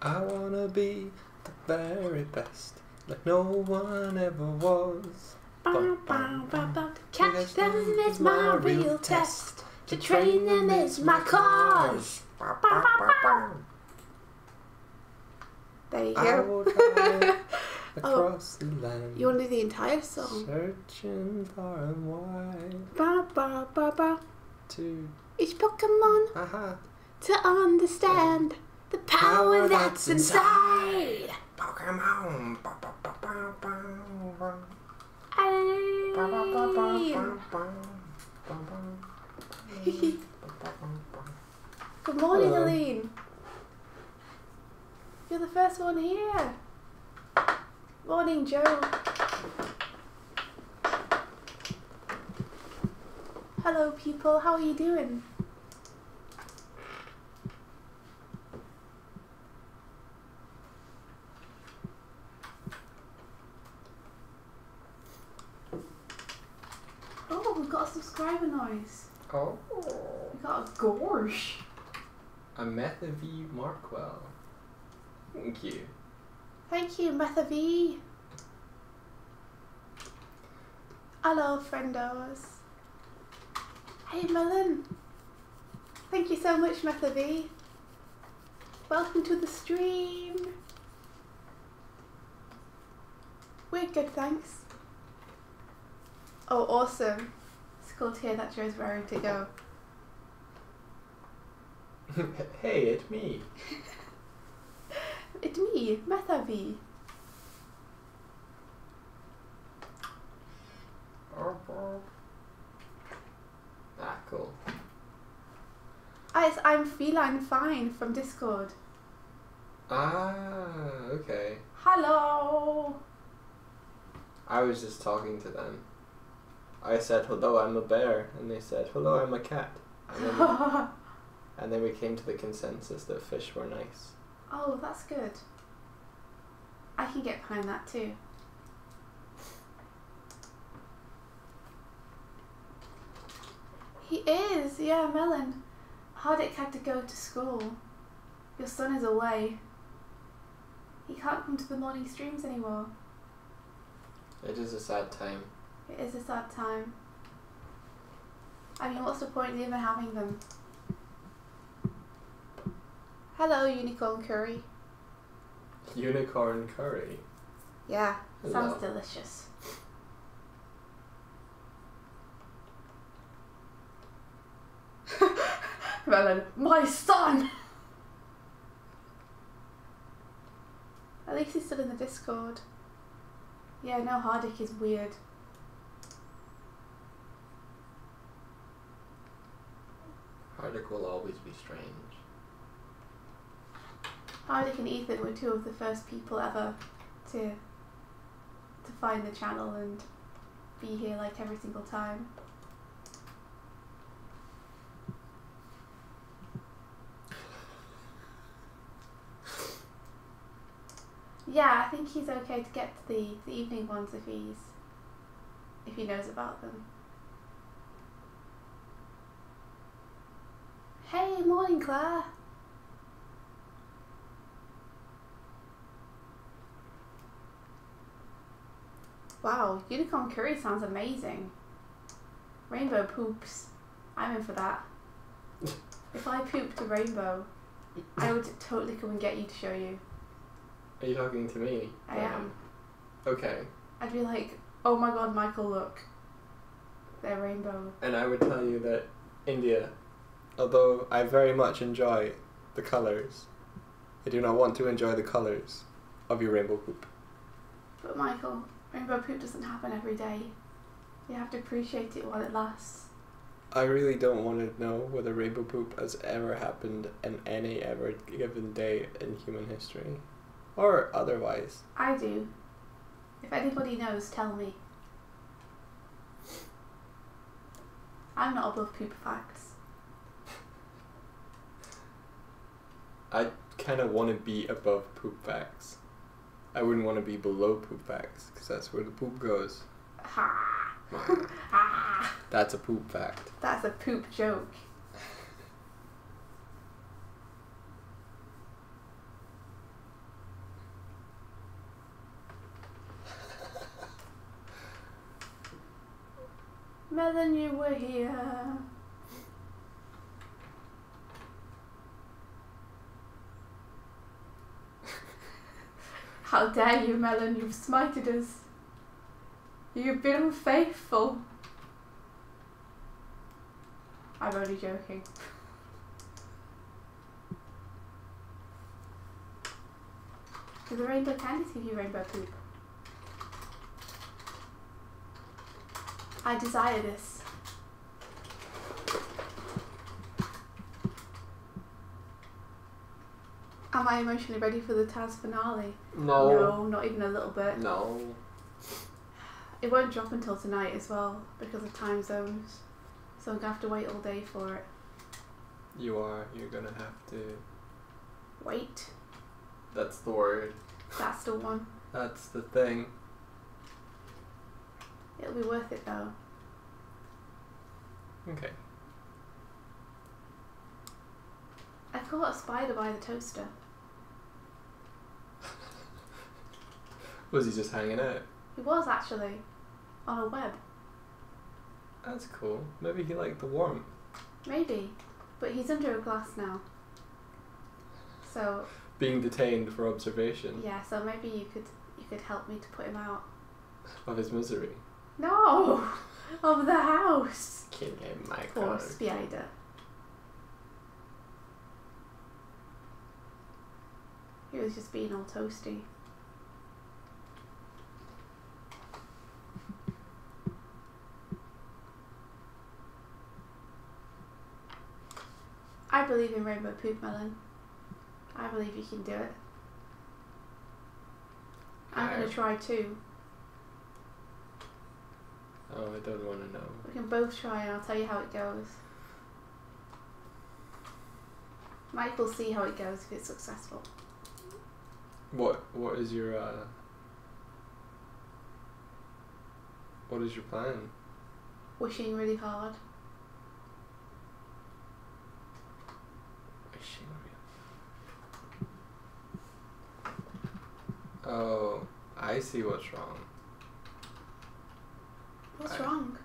I wanna be the very best, like no one ever was. To catch them is my real test. To train them is my cause. There you I go. will travel across the land. You want to do the entire song? Searching far and wide to Each Pokemon to understand the power that's inside. Pokemon. Good morning, Hello. Helene. You're the first one here. Morning, Joe. Hello, people. How are you doing? Oh, we've got a subscriber noise. Oh. We got a gorge. A Metha V Markwell. Thank you. Thank you, Metha V. Hello, friendos. Hey, Melon. Thank you so much, Metha V. Welcome to the stream. We're good, thanks. Oh, awesome. It's cool to hear that Joe's raring to go. Hey, it's me. It's me, Metha V. Ah, cool. I'm feline fine from Discord. Ah, okay. Hello. I was just talking to them. I said, hello, I'm a bear. And they said, hello, I'm a cat. And then we came to the consensus that fish were nice. Oh, that's good. I can get behind that too. He is, yeah, Melon. Hardik had to go to school. Your son is away. He can't come to the morning streams anymore. It is a sad time. It is a sad time. I mean, what's the point in even having them? Hello, Unicorn Curry. Unicorn curry. Yeah, Hello. sounds delicious. Melon, my son! At least he's still in the Discord. Yeah, no, Hardik is weird. Hardik will always be strange. Hardik and Ethan were two of the first people ever to find the channel and be here like every single time. Yeah, I think he's okay to get to the evening ones if he knows about them. Hey, morning, Claire. Wow, unicorn curry sounds amazing. Rainbow poops. I'm in for that. If I pooped a rainbow, I would totally come and get you to show you. Are you talking to me? I am. Okay. I'd be like, oh my god, Michael, look. They're rainbow. And I would tell you that India, although I very much enjoy the colours, I do not want to enjoy the colours of your rainbow poop. But Michael, rainbow poop doesn't happen every day. You have to appreciate it while it lasts. I really don't want to know whether rainbow poop has ever happened in any ever given day in human history. Or otherwise. I do. If anybody knows, tell me. I'm not above poop facts. I kind of want to be above poop facts. I wouldn't want to be below poop facts, because that's where the poop goes. Ha! Ha! That's a poop fact. That's a poop joke. Melon, you were here. How dare you, Melon, you've smited us. You've been unfaithful. I'm only joking. Do the rainbow candies give you rainbow poop? I desire this. Am I emotionally ready for the TAZ finale? No. No, not even a little bit. No. It won't drop until tonight as well because of time zones. So I'm going to have to wait all day for it. You are. You're gonna have to. Wait. That's the word. That's the one. That's the thing. It'll be worth it though. Okay. I caught a spider by the toaster. Was he just hanging out? He was actually. On a web. That's cool. Maybe he liked the warmth. Maybe. But he's under a glass now. So Being detained for observation yeah, so maybe you could help me to put him out. of his misery. No! Of the house! Can't get my Poor car. spider. He was just being all toasty. I believe in rainbow poop, Melon. I believe you can do it. I'm going to try too. Oh, I don't want to know. We can both try and I'll tell you how it goes. Mike will see how it goes if it's successful. What is your what is your plan? Wishing really hard. Wishing real. Oh, I see what's wrong. What's wrong?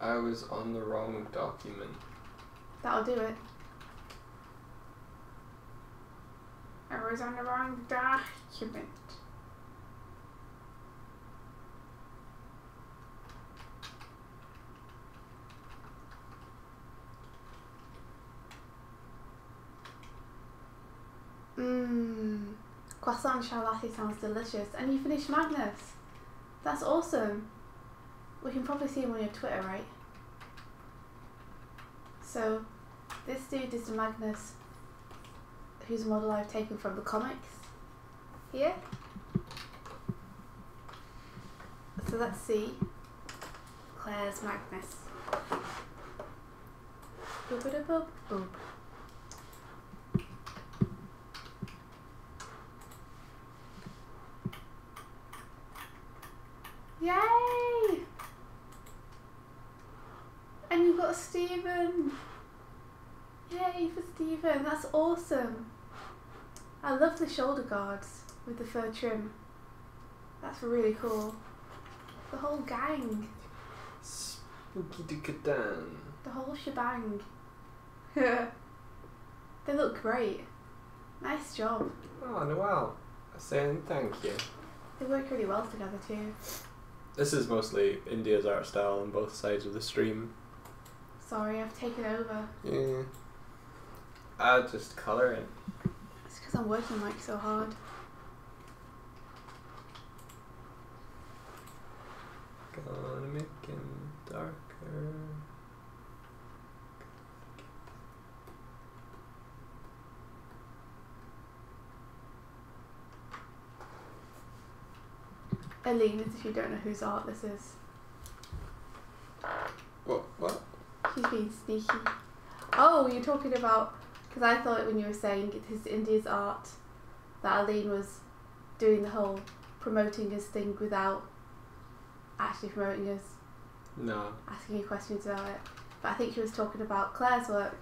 I was on the wrong document. That'll do it. I was on the wrong document. Croissant chow latte sounds delicious. And you finished Magnus. That's awesome. We can probably see him on your Twitter, right? So, this dude is the Magnus whose model I've taken from the comics. Here. So let's see. Claire's Magnus. Boop boop boop boop. Yay! And you've got Stephen. Yay for Stephen, that's awesome. I love the shoulder guards with the fur trim. That's really cool. The whole gang. Spooky Dukadan. The whole shebang. They look great. Nice job. Oh, Noel. Saying thank you. They work really well together too. This is mostly India's art style on both sides of the stream. Sorry, I've taken over. Yeah. I'll just colour it. It's because I'm working like so hard. Gonna make him darker. Aline, if you don't know whose art this is. What? She's being sneaky. Oh, you're talking about... Because I thought when you were saying it is India's art, that Aline was doing the whole promoting us thing without actually promoting us. No. Asking you questions about it. But I think she was talking about Claire's work.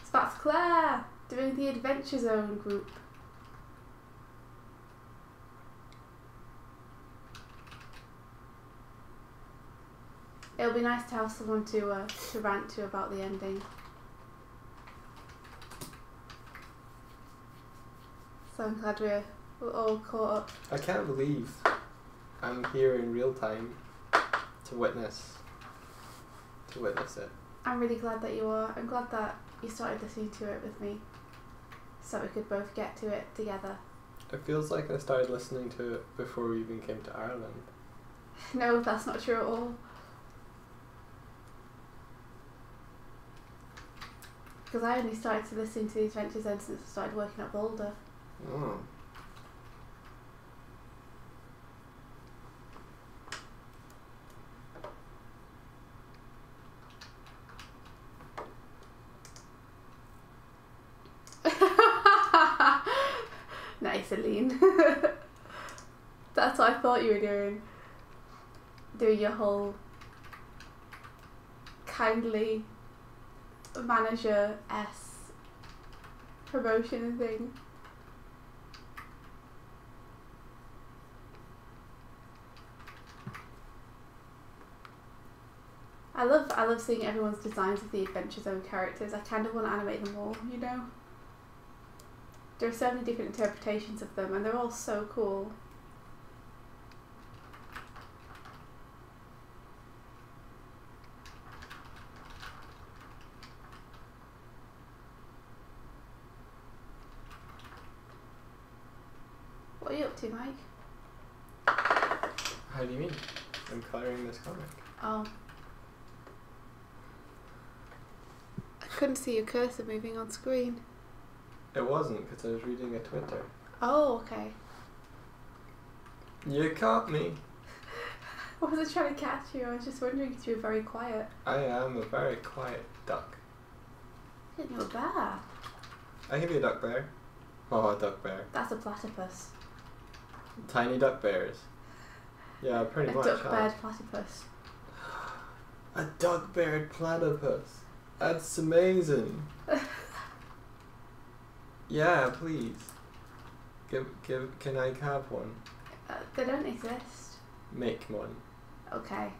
So that's Claire doing the Adventure Zone group. It'll be nice to have someone to rant to about the ending. So I'm glad we're all caught up. I can't believe I'm here in real time to witness it. I'm really glad that you are. I'm glad that you started listening to it with me, so we could both get to it together. It feels like I started listening to it before we even came to Ireland. No, that's not true at all. Because I only started to listen to the Adventures then since I started working at Boulder. Oh. Nice, Aline. That's what I thought you were doing. Doing your whole kindly manager-s promotion thing. I love seeing everyone's designs of the Adventure Zone characters. I kind of want to animate them all, you know? There are so many different interpretations of them and they're all so cool. What are you up to, Mike? How do you mean? I'm colouring this comic. Oh. I couldn't see your cursor moving on screen. It wasn't, because I was reading a Twitter. Oh, okay. You caught me. I wasn't trying to catch you, I was just wondering if you were very quiet. I am a very quiet duck. I didn't know a bear. I give you a duck bear. Oh, a duck bear. That's a platypus. Tiny duck bears. Yeah, pretty much. A duck-beared platypus. A duck-beared platypus. That's amazing. Yeah, please. Can I have one? They don't exist. Make one. Okay.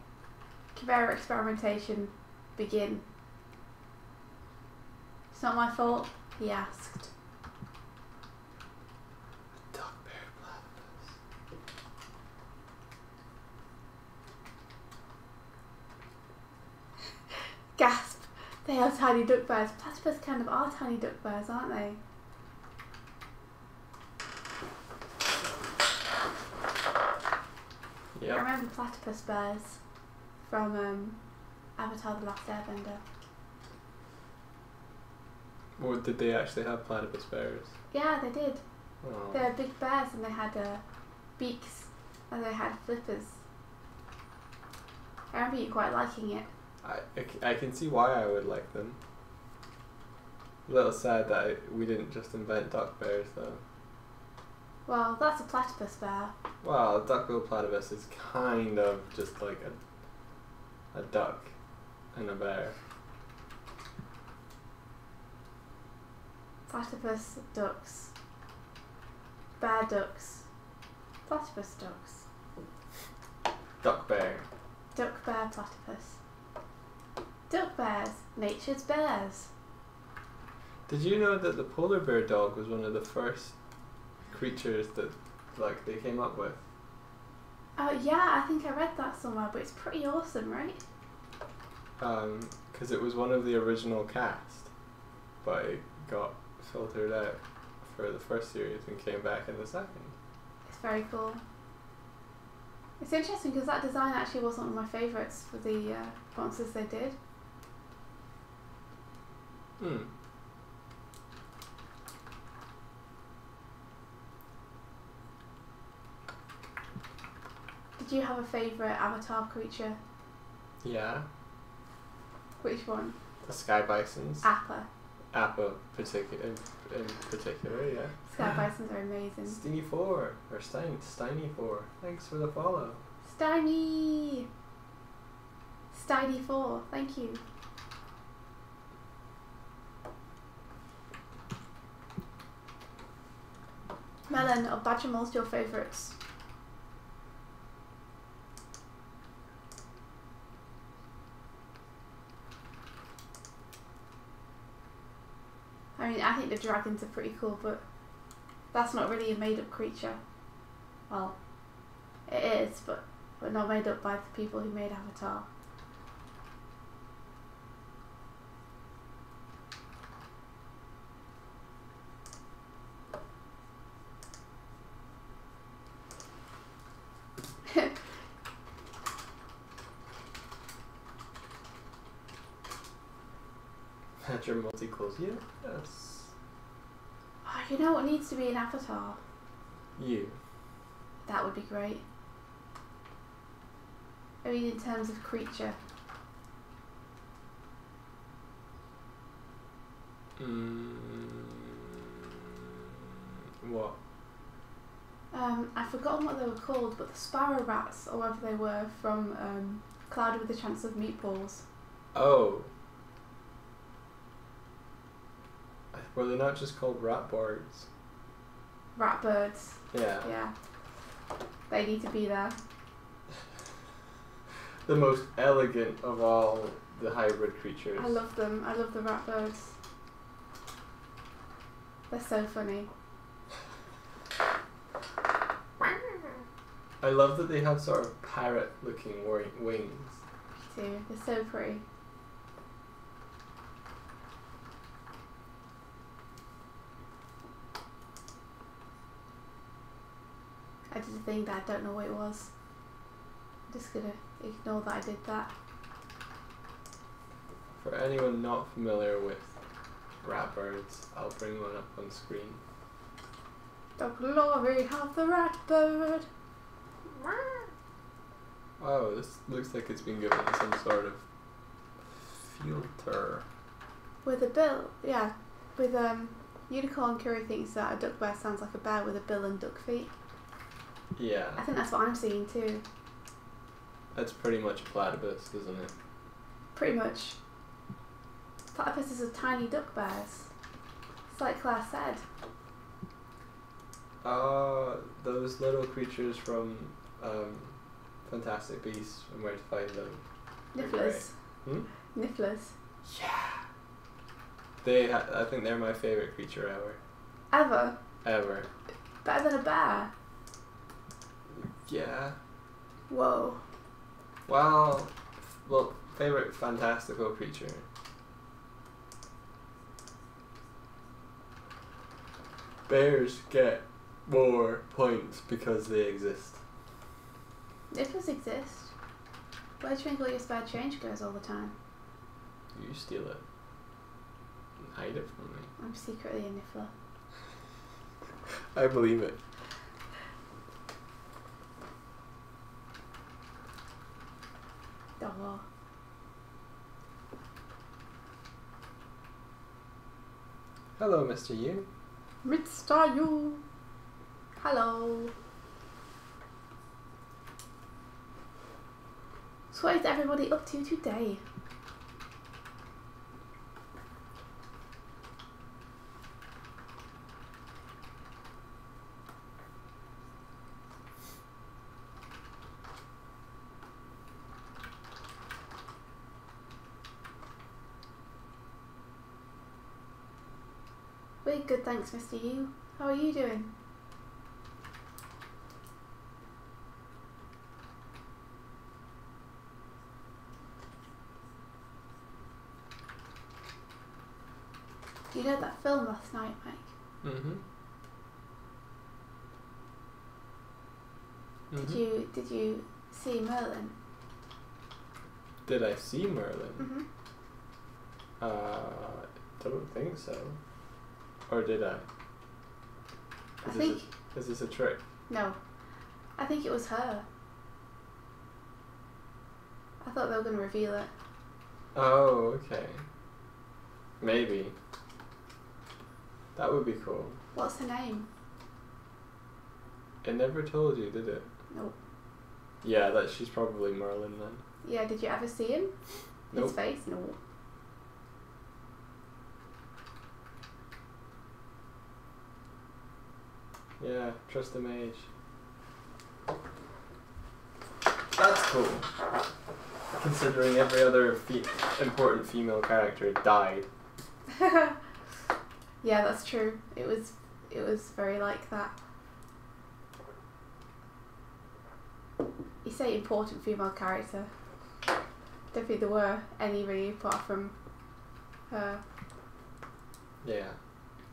Conveyor experimentation. Begin. It's not my fault, he asked. A duck-beared platypus. Gasp! They are tiny duck bears. Platypus kind of are tiny duck bears, aren't they? Yep. I remember platypus bears from Avatar: The Last Airbender. Or did they actually have platypus bears? Yeah, they did. Oh. They're big bears and they had beaks and they had flippers. I remember you quite liking it. I can see why I would like them. A little sad that we didn't just invent duck bears though. Well, that's a platypus bear. Well, a duck-billed platypus is kind of just like a duck and a bear. Platypus ducks. Bear ducks. Platypus ducks. Duck bear. Duck bear platypus. Duck bears. Nature's bears. Did you know that the polar bear dog was one of the first creatures that they came up with? Yeah, I think I read that somewhere, but it's pretty awesome, right? Because it was one of the original cast, but it got filtered out for the first series and came back in the second. It's very cool. It's interesting because that design actually wasn't one of my favourites for the monsters they did. Hmm. Did you have a favourite Avatar creature? Yeah. Which one? The sky bisons. Appa. Appa in particular, yeah. Sky bisons are amazing. Steiny4 or Steiny4. Thanks for the follow. Steiny! Steiny4, thank you. Melon or Badgermole's your favourites? mean, I think the dragons are pretty cool, but that's not really a made-up creature. Well, it is, but not made up by the people who made Avatar. Had your multi-clothes? Yes. Oh, you know what needs to be an Avatar? You. That would be great. I mean, in terms of creature. What? I've forgotten what they were called, but the sparrow rats, or whatever they were, from Cloudy with a Chance of Meatballs. Oh. Were they not just called rat birds? Rat birds. Yeah. Yeah. They need to be there. The most elegant of all the hybrid creatures. I love them. I love the rat birds. They're so funny. I love that they have sort of parrot-looking wings. Me too. They're so pretty. I did a thing that I don't know what it was. I'm just gonna ignore that I did that. For anyone not familiar with rat birds, I'll bring one up on screen. The glory of the rat bird. Oh, this looks like it's been given some sort of filter. With a bill, yeah. With Unicorn Curry thinks that a duck bear sounds like a bear with a bill and duck feet. Yeah. I think that's what I'm seeing too. That's pretty much platypus, isn't it? Pretty much. Platypuses are tiny duck bears. It's like Claire said. Those little creatures from Fantastic Beasts and Where to Find Them. Nifflers. Nifflers. Yeah. I think they're my favourite creature Ever? Ever. Better than a bear? Yeah. Whoa. Well, favourite fantastical creature. Bears get more points because they exist. Nifflers exist. Where do you think all your spare change goes all the time? You steal it. And hide it from me. I'm secretly a niffler. I believe it. Oh. Hello, Mr. Yu. Mr. Yu. Hello. So what is everybody up to today? We're good, thanks, Mr. Yu. How are you doing? You know that film last night, Mike? Did you see Merlin? Did I see Merlin? Don't think so. Or did I? Is this a trick? No. I think it was her. I thought they were going to reveal it. Oh, okay. Maybe. That would be cool. What's her name? It never told you, did it? Nope. Yeah, she's probably Merlin then. Yeah, did you ever see him? Nope. His face? No. Yeah, trust the mage. That's cool. Considering every other important female character died. Yeah, that's true. It was very like that. You say important female character. Don't think there were any really apart from her. Yeah.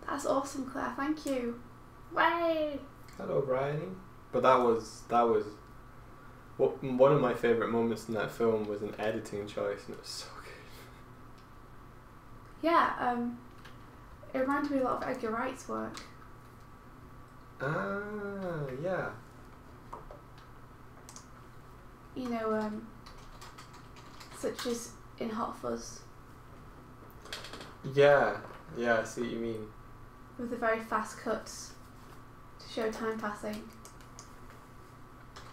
That's awesome, Claire. Thank you. Way. Hello, Bryony. But that was one of my favourite moments in that film was an editing choice, and it was so good. Yeah, it reminded me a lot of Edgar Wright's work. Ah, yeah. You know, such as in Hot Fuzz, Yeah, I see what you mean. with the very fast cuts to show time passing.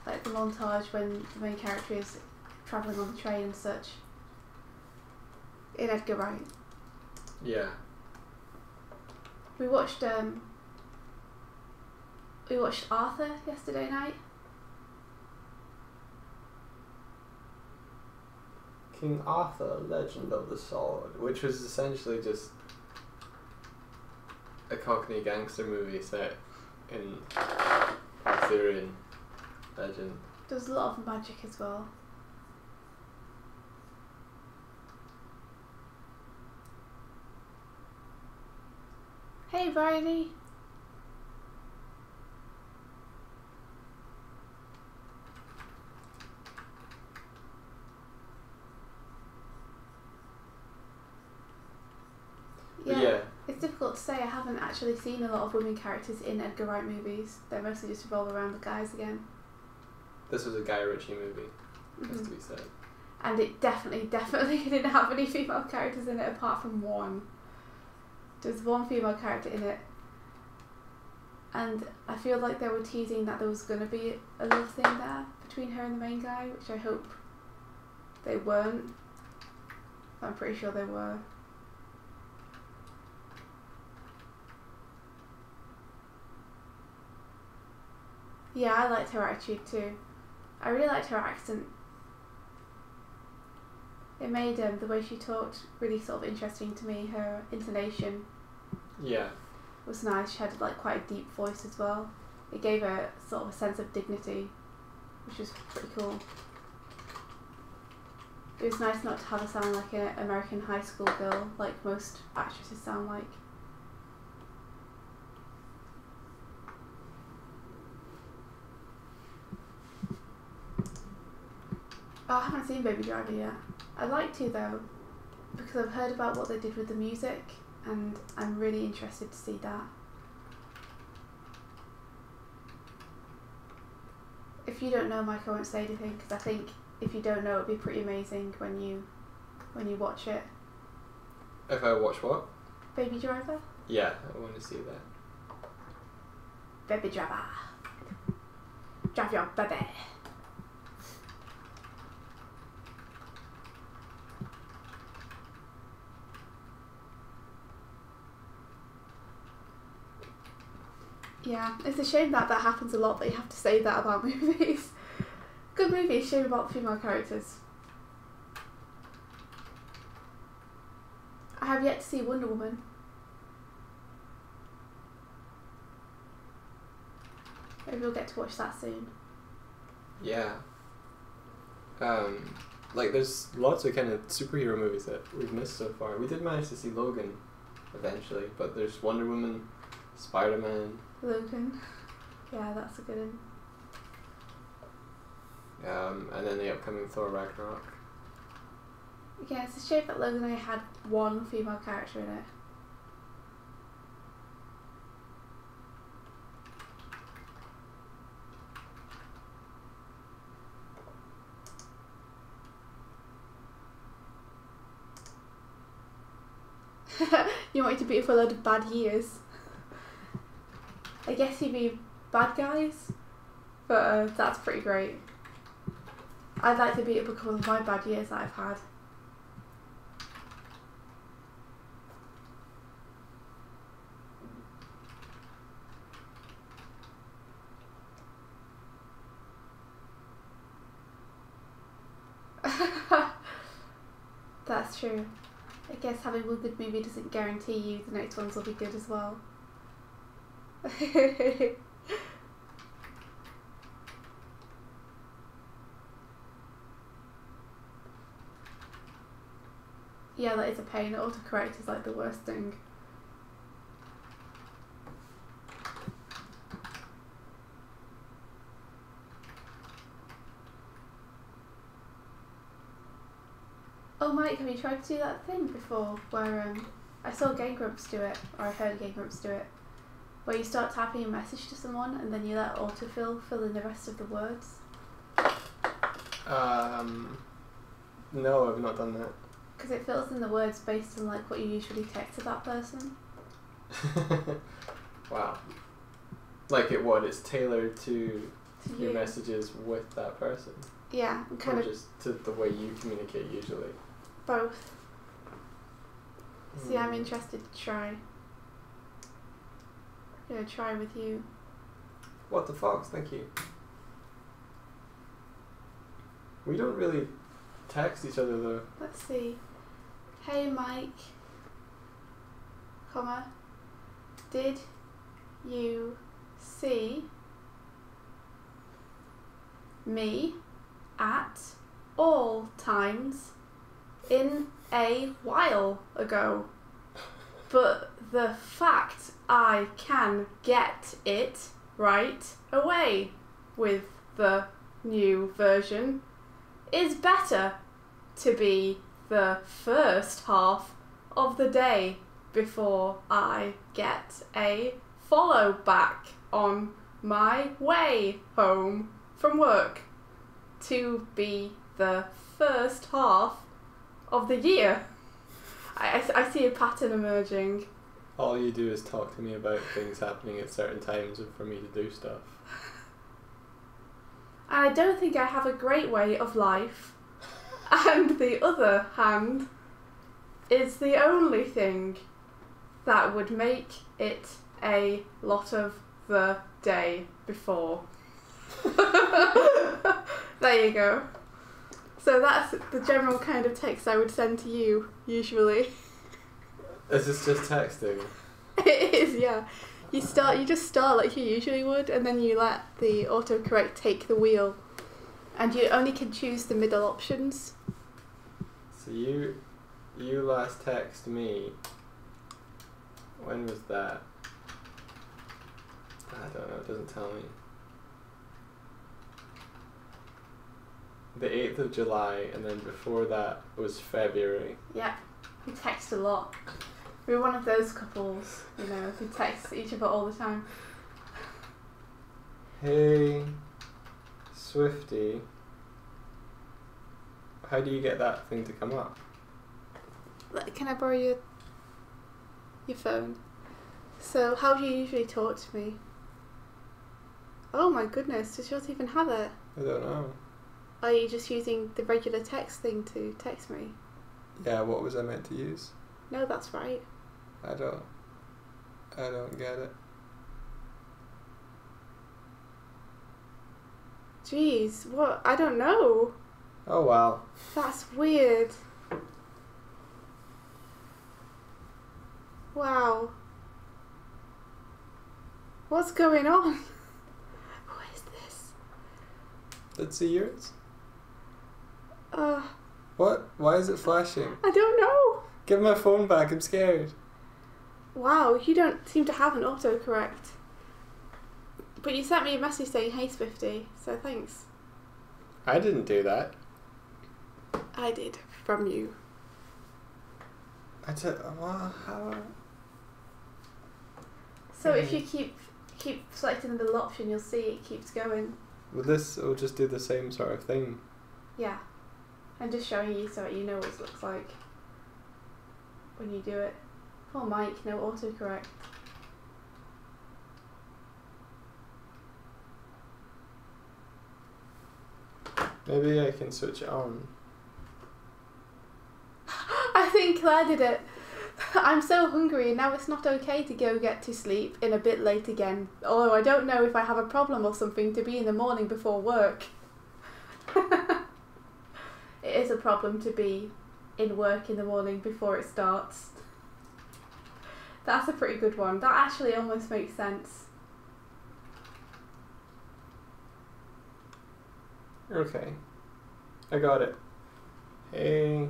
Like the montage when the main character is travelling on the train and such. In Edgar Wright. Yeah. We watched Arthur yesterday night. King Arthur, Legend of the Sword, which was essentially just a Cockney gangster movie set in Arthurian legend. There's a lot of magic as well. Hey, Bryony. Yeah. It's difficult to say. I haven't actually seen a lot of women characters in Edgar Wright movies. They mostly just revolve around the guys again. This was a Guy Ritchie movie, has to be said. And it definitely didn't have any female characters in it apart from one. There's one female character in it. And I feel like they were teasing that there was going to be a love thing there between her and the main guy, which I hope they weren't. I'm pretty sure they were. Yeah, I liked her attitude too. I really liked her accent. It made the way she talked really sort of interesting to me. Her intonation Yeah. was nice. She had like quite a deep voice as well. It gave her sort of a sense of dignity, which was pretty cool. It was nice not to have her sound like an American high school girl like most actresses sound like. Oh, I haven't seen Baby Driver yet. I'd like to though, because I've heard about what they did with the music and I'm really interested to see that. If you don't know, Mike, I won't say anything because I think if you don't know, it'll be pretty amazing when you watch it. If I watch what? Baby Driver? Yeah, I want to see that. Baby Driver. Drive your baby. Yeah, it's a shame that happens a lot, that you have to say that about movies. Good movie, shame about female characters. I have yet to see Wonder Woman. Maybe we'll get to watch that soon. Yeah. Like there's lots of kind of superhero movies that we've missed so far. We did manage to see Logan eventually, but there's Wonder Woman, Spider-Man. Logan. Yeah, that's a good one. And then the upcoming Thor Ragnarok. Yeah, it's a shame that Logan only had one female character in it. You want me to beat up a load of bad years? I guess you'd be bad guys, but that's pretty great. I'd like to beat up a couple of my bad years that I've had. That's true. I guess having one good movie doesn't guarantee you the next ones will be good as well. Yeah, that is a pain. Autocorrect is like the worst thing. Oh Mike, have you tried to do that thing before where I saw Game Grumps do it, or I heard Game Grumps do it, where you start typing a message to someone and then you let autofill fill in the rest of the words? No, I've not done that. Because it fills in the words based on like what you usually text to that person. Wow. Like it's tailored to your you. messages with that person. Yeah, and kind or of just to the way you communicate usually. both. See, I'm interested to try. I'm gonna try with you. What the fox? Thank you. We don't really text each other though. Let's see. Hey Mike, comma, did you see me at all times in a while ago? But the fact I can get it right away with the new version is better to be the first half of the day before I get a follow back on my way home from work to be the first half of the year. I see a pattern emerging. All you do is talk to me about things happening at certain times and for me to do stuff. I don't think I have a great way of life. And the other hand is the only thing that would make it a lot of the day before. There you go. So that's the general kind of text I would send to you, usually. Is this just texting? It is, yeah. You just start like you usually would, and then you let the autocorrect take the wheel. And you only can choose the middle options. So you last text me. When was that? I don't know, it doesn't tell me. The 8th of July, and then before that was February. Yeah, we text a lot. We're one of those couples, who text each other all the time. Hey, Swifty. How do you get that thing to come up? Can I borrow your phone? So, how do you usually talk to me? Oh my goodness, does yours even have it? I don't know. Are you just using the regular text thing to text me? Yeah, what was I meant to use? No, that's right. I don't get it. Jeez, what? I don't know. Oh wow. That's weird. Wow. What's going on? What is this? Let's see yours. Uh, What? Why is it flashing? I don't know. Give my phone back, I'm scared. Wow, you don't seem to have an autocorrect. But you sent me a message saying, hey Swifty, so thanks. I didn't do that. I did, from you. Well, how? So if you keep selecting the middle option, you'll see it keeps going. Well, this will just do the same sort of thing. Yeah. I'm just showing you so that you know what it looks like when you do it. Oh Mike, no autocorrect. Maybe I can switch it on. I think Claire did it. I'm so hungry and now it's not okay to go get to sleep in a bit late again. Although I don't know if I have a problem or something to be in the morning before work. It is a problem to be in work in the morning before it starts. That's a pretty good one. That actually almost makes sense. Okay. I got it. Hey,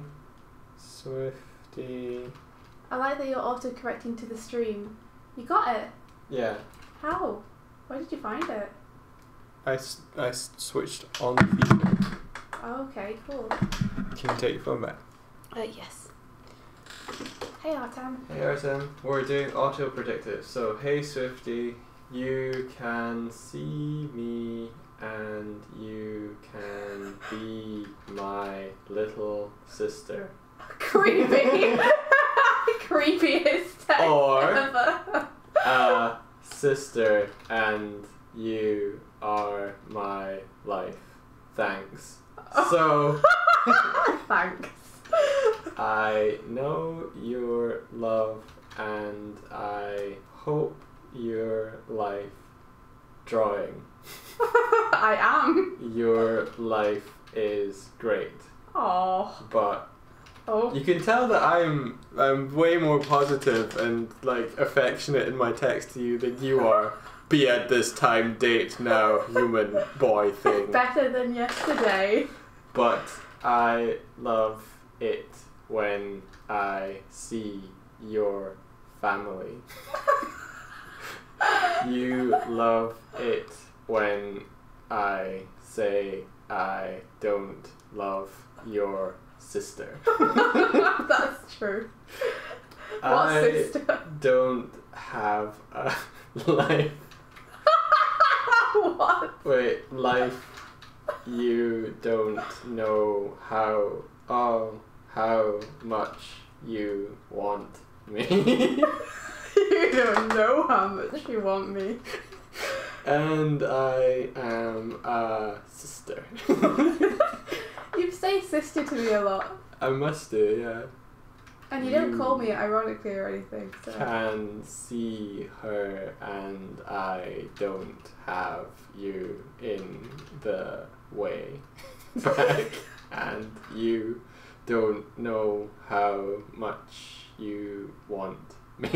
Swifty. I like that you're auto-correcting to the stream. You got it? Yeah. How? Where did you find it? I switched on the feature. Oh, okay, cool. Can you take your phone back? Yes. Hey, Artem. Hey Artem, we're doing auto predictive. So, hey Swifty, you can see me and you can be my little sister. Creepy. Creepiest text Or ever. sister and you are my life. Thanks. So Thanks. I know your love and I hope your life drawing. I am. Your life is great. Oh. But Oh. you can tell that I'm way more positive and like affectionate in my text to you than you are. Be at this time, date now, human boy thing. Better than yesterday. But I love it when I see your family. You love it when I say I don't love your sister. That's true. What sister? Don't have a life. What? Wait, life. You don't know how much you want me. You don't know how much you want me. And I am a sister. You say sister to me a lot. I must do, yeah. And you don't call me ironically or anything, so. Can see her and I don't have you in the way back. And you don't know how much you want me.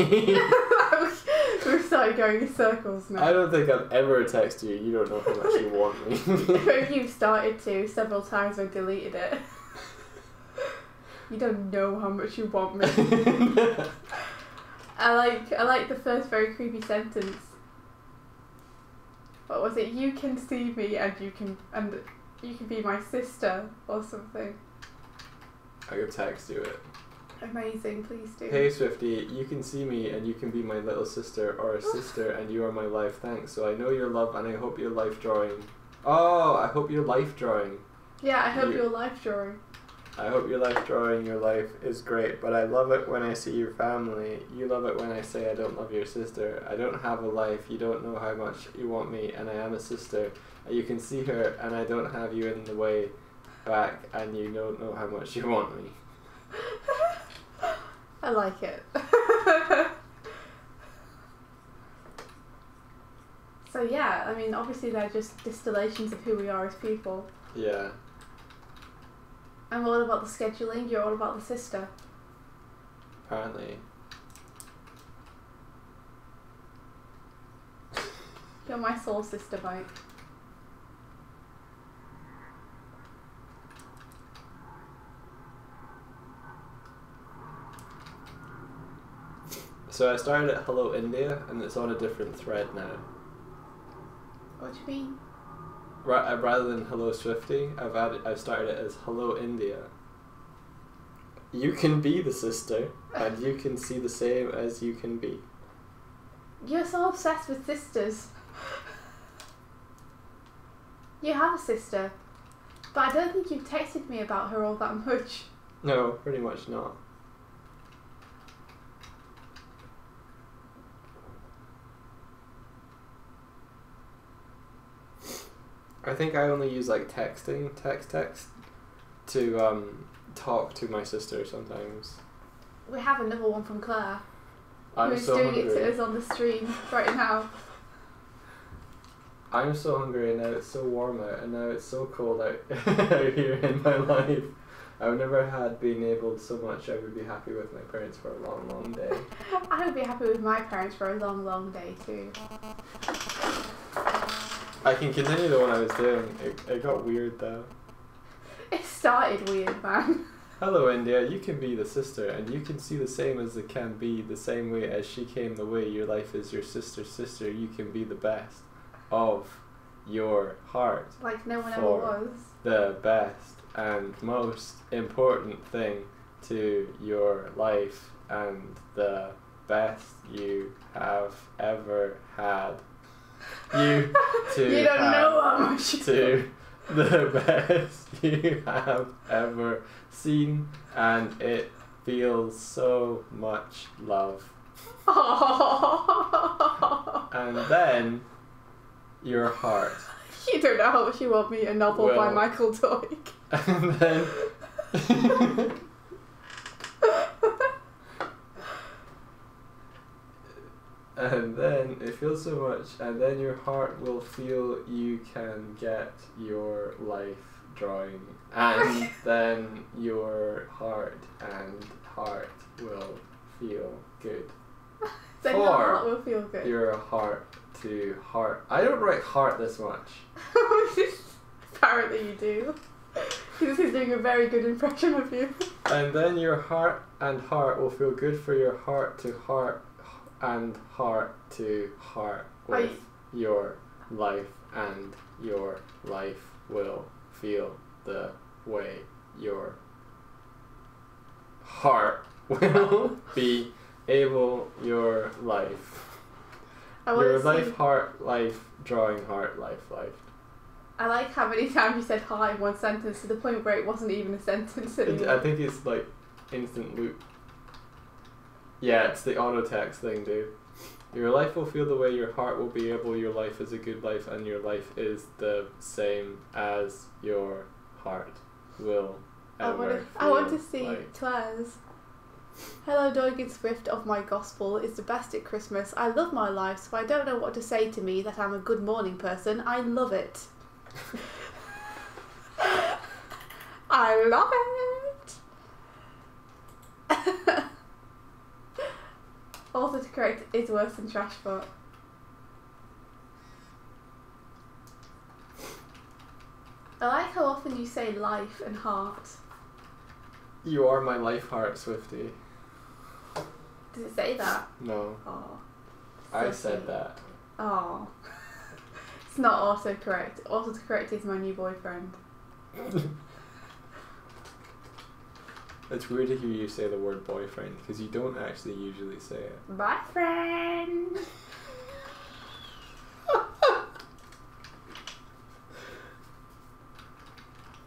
We've started going in circles now. I don't think I've ever texted you. You don't know how much you want me. You've started to several times and deleted it. You don't know how much you want me. I like the first very creepy sentence. What was it? You can see me and you can be my sister or something. I could text you it. Amazing, please do. Hey Swifty, you can see me and you can be my little sister or a sister and you are my life. Thanks. So I know your love and I hope your life drawing. Oh, I hope your life drawing. Yeah, I hope your life drawing. I hope your life drawing, your life is great, but I love it when I see your family. You love it when I say I don't love your sister. I don't have a life, you don't know how much you want me, and I am a sister. You can see her, and I don't have you in the way back, and you don't know how much you want me. I like it. So yeah, I mean, obviously they're just distillations of who we are as people. Yeah. I'm all about the scheduling, you're all about the sister. Apparently. You're my soul sister, Mike. So I started at Hello India, and it's on a different thread now. What do you mean? Rather than Hello Swifty, I've started it as Hello India. You can be the sister, and you can see the same as you can be. You're so obsessed with sisters. You have a sister, but I don't think you've texted me about her all that much. No, pretty much not. I think I only use like text to talk to my sister sometimes. We have another one from Claire, I'm who's so doing hungry. it to us on the stream right now. I'm so hungry and now it's so warm out and now it's so cold out, out here in my life. I've never had being able so much. I would be happy with my parents for a long, long day. I would be happy with my parents for a long, long day too. I can continue the one I was doing. It got weird though. It started weird, man. Hello India, you can be the sister, and you can see the same as it can be, the same way as she came the way. Your life is your sister's sister. You can be the best of your heart. Like no one ever For was. the best and most important thing to your life, and the best you have ever had. You You don't know how much to the best you have ever seen, and it feels so much love. And then your heart. You don't know how much you want me, a novel by Well. Michael Doig. And then and then it feels so much, and then your heart will feel you can get your life drawing, and then your heart will feel good. Then your heart will feel good. Your heart to heart. I don't write heart this much. Apparently you do. This is doing a very good impression of you. And then your heart and heart will feel good for your heart to heart and heart to heart with your life, and your life will feel the way your heart will be able your life. Your life, heart, life, drawing heart, life. I like how many times you said hi in one sentence to the point where it wasn't even a sentence anymore. I think it's like instant loop. Yeah, it's the auto text thing, dude. Your life will feel the way your heart will be able. Your life is a good life, and your life is the same as your heart will ever I want to feel see like. TAZ. Hello, Doigan Swift of my gospel is the best at Christmas. I love my life, so I don't know what to say to me that I'm a good morning person. I love it. I love it. Also to correct is worse than Trashbot. I like how often you say life and heart. You are my life, heart, Swifty. Does it say that? No, Oh, I so said sweet. that. Oh. It's not autocorrect. Autocorrect is my new boyfriend. It's weird to hear you say the word boyfriend, because you don't actually usually say it. Boyfriend!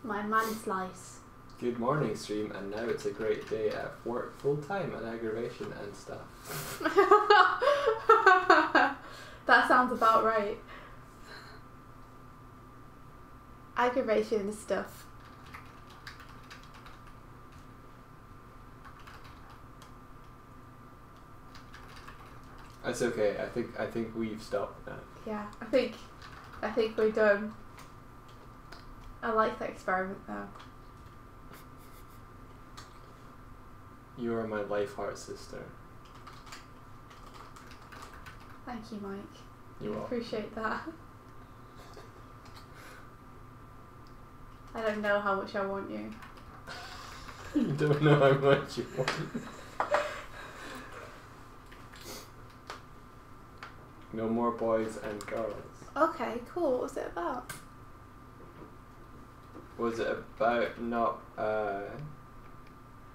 My man slice. Good morning, stream, and now it's a great day at work, full time, and aggravation and stuff. That sounds about right. Aggravation and stuff. It's okay. I think we've stopped now. Yeah, I think we're done. I like that experiment though. You are my life, heart, sister. Thank you, Mike. You are. Appreciate that. I don't know how much I want you. You don't know how much you want. No more boys and girls. Okay, cool. What was it about? Was it about not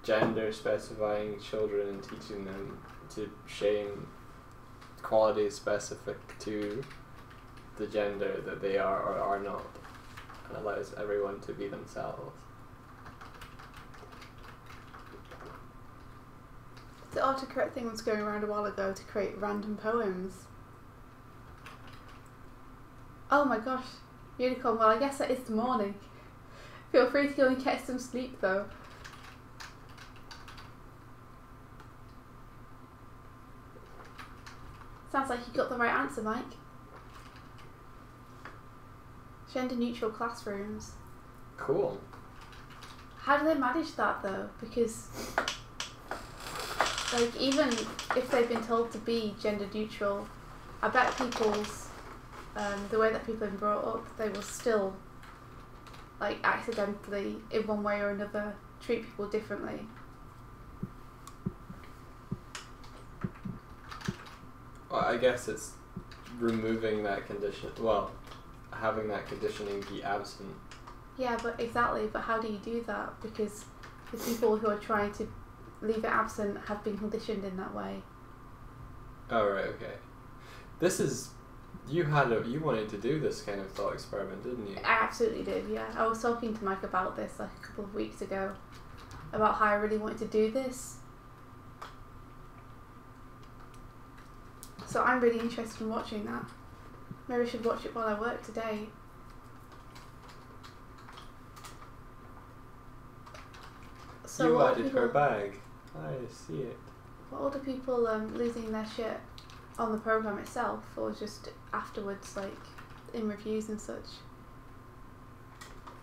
gender specifying children and teaching them to shame qualities specific to the gender that they are or are not, and allows everyone to be themselves? The autocorrect thing was going around a while ago to create random poems. Oh my gosh, Unicorn, well I guess that is the morning. Feel free to go and get some sleep though. Sounds like you got the right answer, Mike. Gender neutral classrooms. Cool. How do they manage that though? Because, like, even if they've been told to be gender neutral, I bet people's, the way that people have been brought up, they will still, like, accidentally, in one way or another, treat people differently. Well, I guess it's removing that condition. Well, having that conditioning be absent. Yeah, but exactly. But how do you do that? Because the people who are trying to leave it absent have been conditioned in that way. Oh right, okay. This is you wanted to do this kind of thought experiment, didn't you? I absolutely did. Yeah, I was talking to Mike about this like a couple of weeks ago, about how I really wanted to do this. So I'm really interested in watching that. Maybe I should watch it while I work today. So you what added her bag. I see it. What older people losing their shit on the program itself, or just afterwards, like in reviews and such?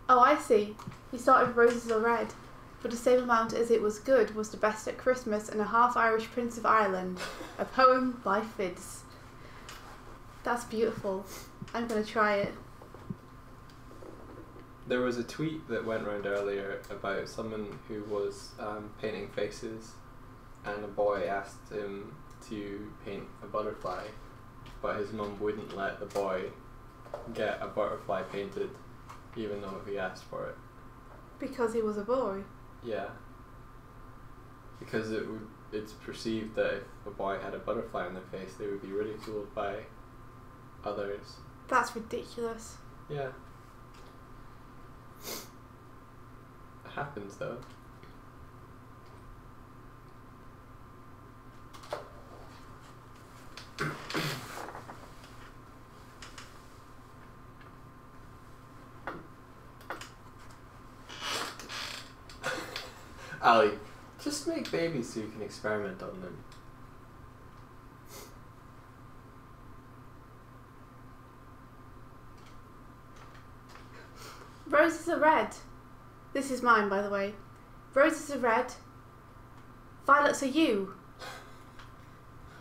Oh, I see. You started with Roses Are Red, but the same amount as it was good was the best at Christmas and a half-Irish Prince of Ireland, a poem by Fidz. That's beautiful. I'm going to try it. There was a tweet that went around earlier about someone who was painting faces, and a boy asked him to paint a butterfly, but his mum wouldn't let the boy get a butterfly painted, even though he asked for it. Because he was a boy? Yeah. Because it's perceived that if a boy had a butterfly on their face, they would be ridiculed by others. That's ridiculous. Yeah. It happens though. Ali, just make babies so you can experiment on them. Roses are red. This is mine, by the way. Roses are red. Violets are you.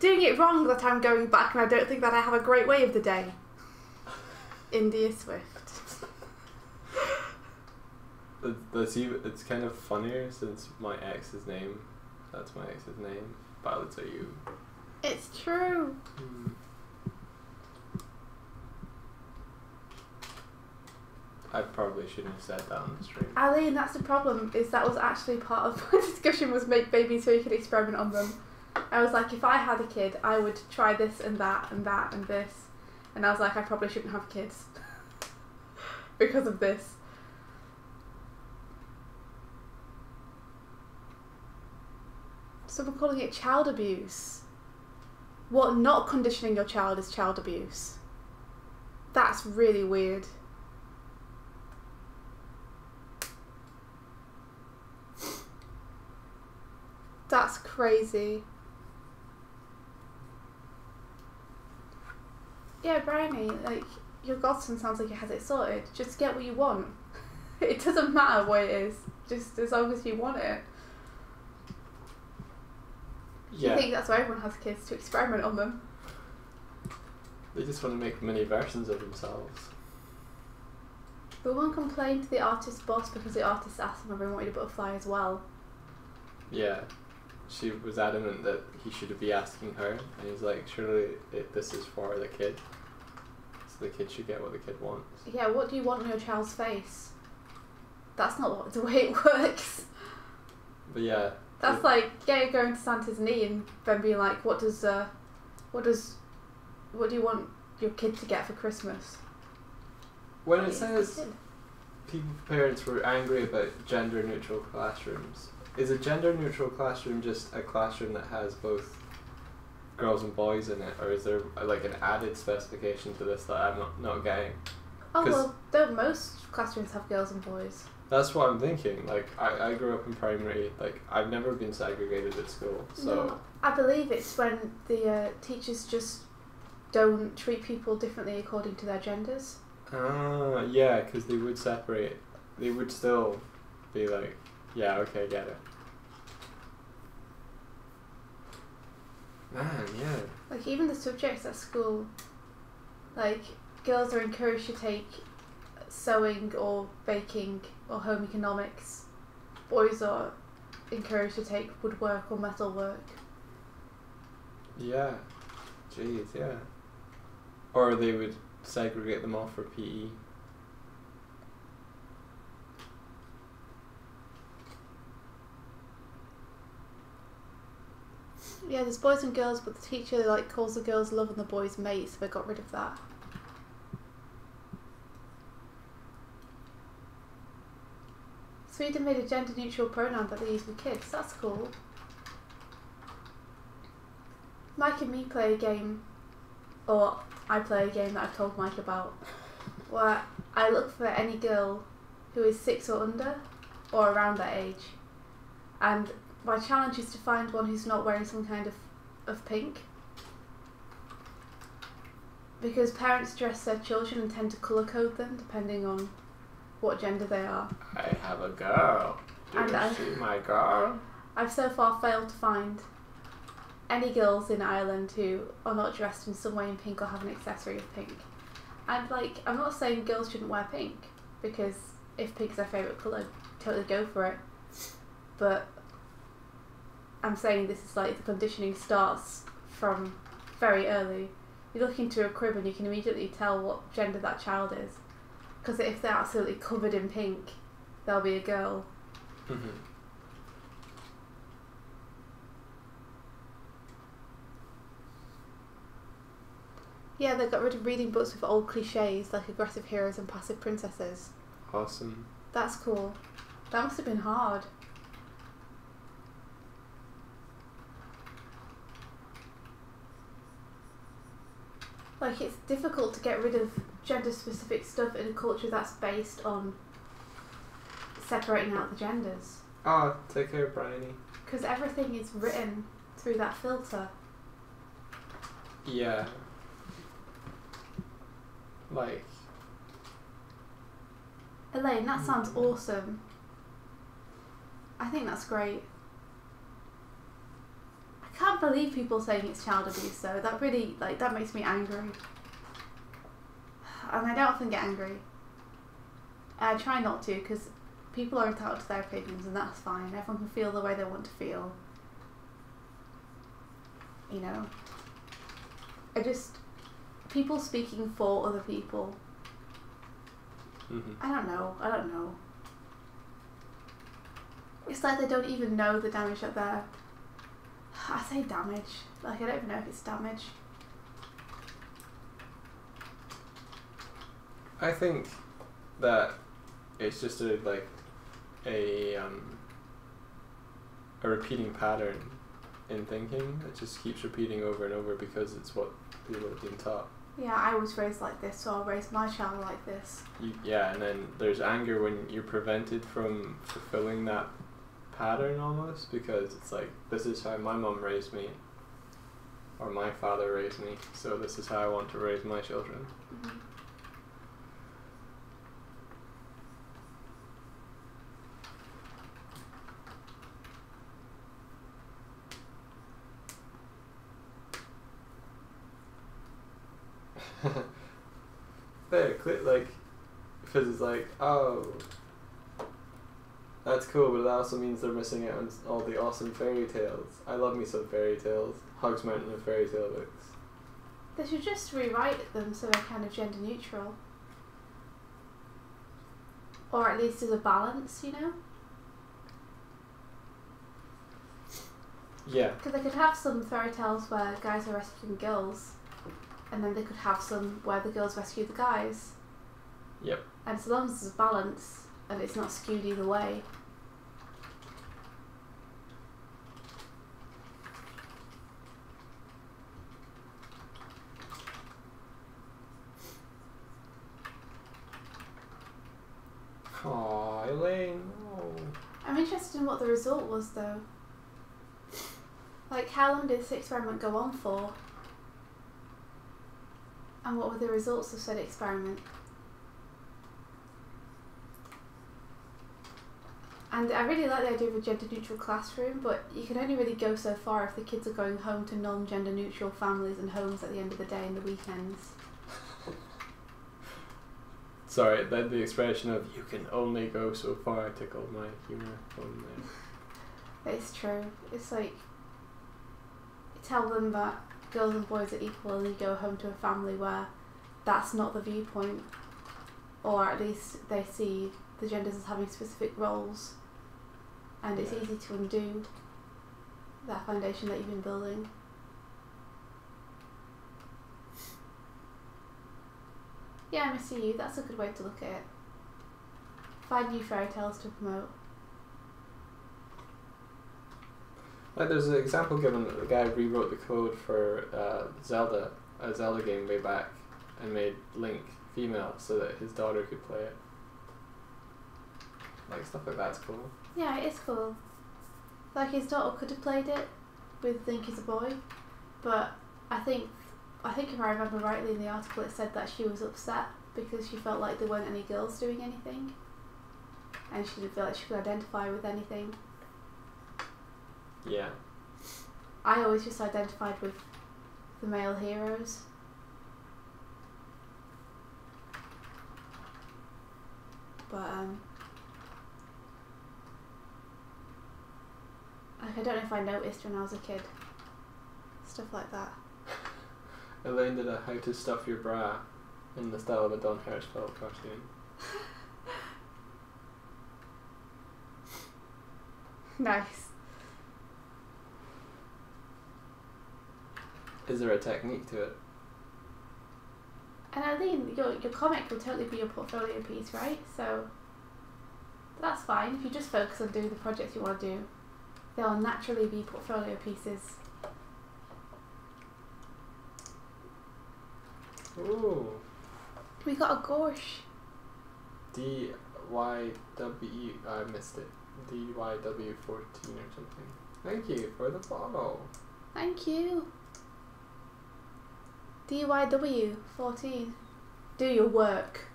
Doing it wrong that I'm going back, and I don't think that I have a great way of the day. India Swift. It's kind of funnier since my ex's name. That's my ex's name. Violets are you. It's true. I probably shouldn't have said that on the stream. Ali, and that's the problem, is that was actually part of my discussion, was make babies so you could experiment on them. I was like, if I had a kid, I would try this and that and that and this. And I was like, I probably shouldn't have kids. Because of this. Someone calling it child abuse. What, not conditioning your child is child abuse? That's really weird. That's crazy. Yeah, Bryony, like, your godson sounds like he has it sorted. Just get what you want. It doesn't matter what it is, just as long as you want it. Yeah. I think that's why everyone has kids, to experiment on them. They just want to make mini versions of themselves. The woman complained to the artist's boss because the artist asked him if he wanted a butterfly as well. Yeah. She was adamant that he should be asking her, and he's like, surely this is for the kid. So the kid should get what the kid wants. Yeah, what do you want on your child's face? That's not the way it works. But yeah. That's like going to Santa's knee and then being like, what do you want your kid to get for Christmas? When it says parents were angry about gender neutral classrooms, is a gender neutral classroom just a classroom that has both girls and boys in it, or is there like an added specification to this that I'm not getting? Oh well, don't most classrooms have girls and boys? That's what I'm thinking. Like, I grew up in primary, like, I've never been segregated at school, so... No, I believe it's when the teachers just don't treat people differently according to their genders. Ah, yeah, because they would separate. They would still be like, yeah, okay, get it. Man, yeah. Like even the subjects at school, like girls are encouraged to take sewing or baking or home economics. Boys are encouraged to take woodwork or metalwork. Yeah. Jeez, yeah. Or they would segregate them off for PE. Yeah, there's boys and girls, but the teacher like calls the girls love and the boys mate, so they got rid of that. Sweden made a gender neutral pronoun that they use with kids. That's cool. Mike and me play a game, or I play a game that I've told Mike about, where I look for any girl who is 6 or under, or around that age, and my challenge is to find one who's not wearing some kind of pink. Because parents dress their children and tend to colour code them depending on what gender they are. I have a girl. Do you see my girl? I've so far failed to find any girls in Ireland who are not dressed in some way in pink or have an accessory of pink. And like, I'm not saying girls shouldn't wear pink, because if pink's their favourite colour, totally go for it. But I'm saying this is like the conditioning starts from very early. You look into a crib and you can immediately tell what gender that child is. Because if they're absolutely covered in pink, they'll be a girl. Mm-hmm. Yeah, they got rid of reading books with old cliches like aggressive heroes and passive princesses. Awesome. That's cool. That must have been hard. Like, it's difficult to get rid of gender-specific stuff in a culture that's based on separating out the genders. Oh, take care, Bryony. Because everything is written through that filter. Yeah. Like... Elaine, that sounds awesome. I think that's great. I can't believe people saying it's child abuse though. That really, like, that makes me angry. And I don't often get angry. I try not to, because people are entitled to their opinions and that's fine. Everyone can feel the way they want to feel. You know? People speaking for other people. Mm-hmm. I don't know. It's like they don't even know the damage that they're... I say damage. Like, I don't even know if it's damage. I think that it's just a repeating pattern in thinking that just keeps repeating over and over because it's what people have been taught. Yeah, I was raised like this, so I'll raise my child like this. Yeah, and then there's anger when you're prevented from fulfilling that pattern almost, because it's like, this is how my mum raised me, or my father raised me, so this is how I want to raise my children. Mm-hmm. There, like, because it's like, oh, that's cool, but it also means they're missing out on all the awesome fairy tales. I love me some fairy tales. Hogs Mountain of fairy tale books. They should just rewrite them so they're kind of gender neutral. Or at least as a balance, you know? Yeah. Because they could have some fairy tales where guys are rescuing girls, and then they could have some where the girls rescue the guys. Yep. And so long as there's a balance and it's not skewed either way. Aw, Elaine. Oh. I'm interested in what the result was though. Like, how long did this experiment go on for? And what were the results of said experiment? And I really like the idea of a gender neutral classroom, but you can only really go so far if the kids are going home to non-gender neutral families and homes at the end of the day and the weekends. Sorry, then the expression of "you can only go so far" tickled my humour on there. It's true. It's like, you tell them that girls and boys are equal and you go home to a family where that's not the viewpoint, or at least they see the genders as having specific roles, and it's easy to undo that foundation that you've been building. Yeah, I see you. That's a good way to look at it. Find new fairy tales to promote. Like, there's an example given that the guy rewrote the code for Zelda, a Zelda game way back, and made Link female so that his daughter could play it. Like, stuff like that's cool. Yeah, it is cool. Like, his daughter could have played it with Link as a boy, but I think if I remember rightly in the article, it said that she was upset because she felt like there weren't any girls doing anything, and she didn't feel like she could identify with anything. Yeah. I always just identified with the male heroes. But like, I don't know if I noticed when I was a kid. Stuff like that. Elaine did a "how to stuff your bra" in the style of a Don Hertzfeldt cartoon. Nice. Is there a technique to it? And I think your comic will totally be your portfolio piece, right? So that's fine. If you just focus on doing the projects you want to do, they'll naturally be portfolio pieces. Ooh. We got a Gorsh. DYW, I missed it. DYW14 or something. Thank you for the follow. Thank you. DYW14. Do your work.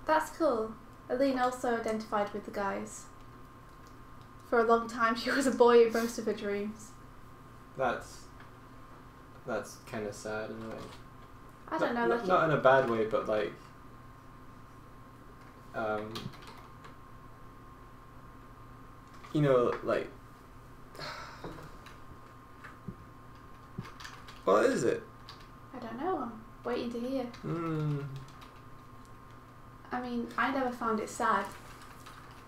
That's cool. Aline also identified with the guys. For a long time she was a boy in most of her dreams. That's kind of sad in a way. I don't know. Like, not in a bad way, but like, you know, like, what is it? I don't know. I'm waiting to hear. I mean, I never found it sad.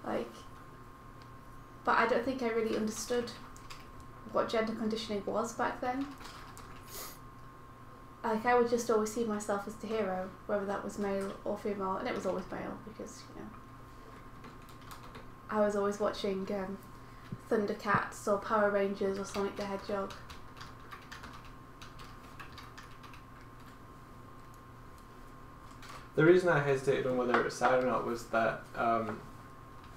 Like, but I don't think I really understood what gender conditioning was back then. Like, I would just always see myself as the hero, whether that was male or female, and it was always male because, you know, I was always watching Thundercats or Power Rangers or Sonic the Hedgehog. The reason I hesitated on whether it was sad or not was that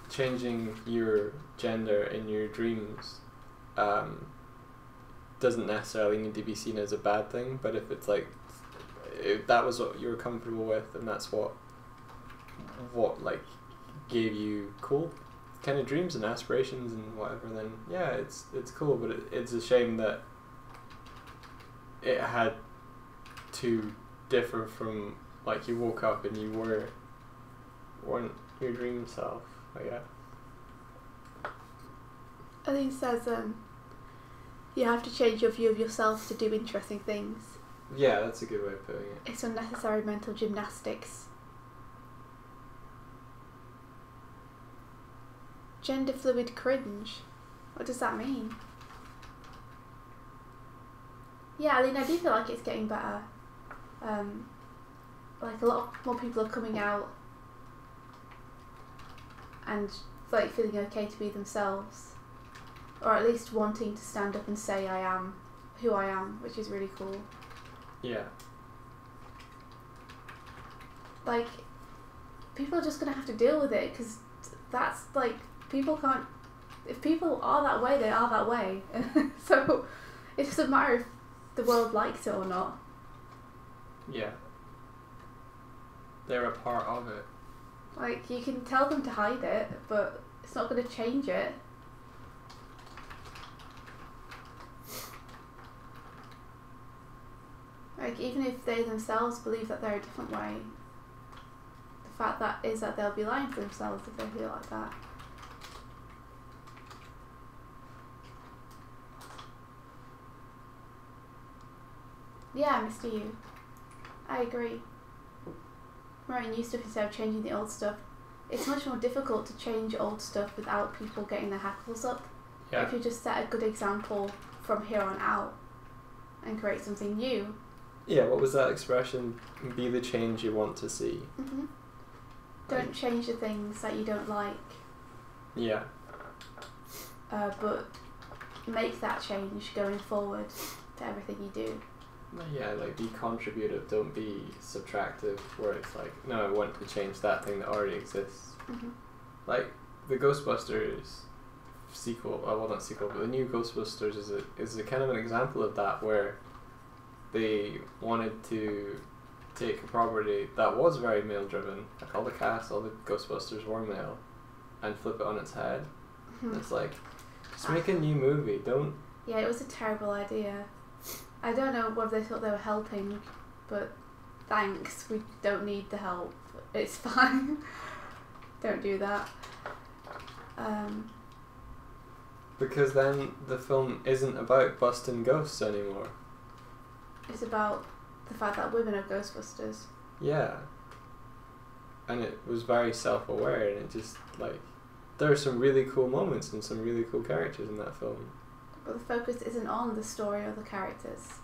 changing your gender in your dreams doesn't necessarily need to be seen as a bad thing, but if it's like, if that was what you were comfortable with and that's what like gave you cool kind of dreams and aspirations and whatever, then yeah, it's cool, but it's a shame that it had to differ from, like, you woke up and you weren't your dream self, I guess. I think it says you have to change your view of yourself to do interesting things. Yeah, that's a good way of putting it. It's unnecessary mental gymnastics. Gender fluid cringe. What does that mean? Yeah, I mean, I do feel like it's getting better. Like, a lot more people are coming out and, like, feeling okay to be themselves, or at least wanting to stand up and say I am who I am, which is really cool. Yeah. Like, people are just gonna have to deal with it, because that's, like, people can't, if people are that way, they are that way. So it doesn't matter if the world likes it or not. Yeah. They're a part of it. Like, you can tell them to hide it, but it's not going to change it. Like, even if they themselves believe that they're a different way, the fact that is that they'll be lying to themselves if they feel like that. Yeah, Mr. You. I agree. Writing new stuff instead of changing the old stuff. It's much more difficult to change old stuff without people getting their hackles up. Yeah. If you just set a good example from here on out and create something new. Yeah, what was that expression? Be the change you want to see. Mm-hmm. Don't change the things that you don't like. Yeah. But make that change going forward to everything you do. Yeah, like be contributive, don't be subtractive, where it's like, no, I want to change that thing that already exists. Mm-hmm. Like, the Ghostbusters sequel, well not sequel, but the new Ghostbusters is a kind of an example of that, where they wanted to take a property that was very male driven, like all the cast, all the Ghostbusters were male, and flip it on its head. Mm-hmm. It's like, just make a new movie, don't... Yeah, it was a terrible idea. I don't know whether they thought they were helping, but thanks, we don't need the help. It's fine. Don't do that. Because then the film isn't about busting ghosts anymore. It's about the fact that women are Ghostbusters. Yeah. And it was very self-aware, and it just, like... There are some really cool moments and some really cool characters in that film. But the focus isn't on the story or the characters.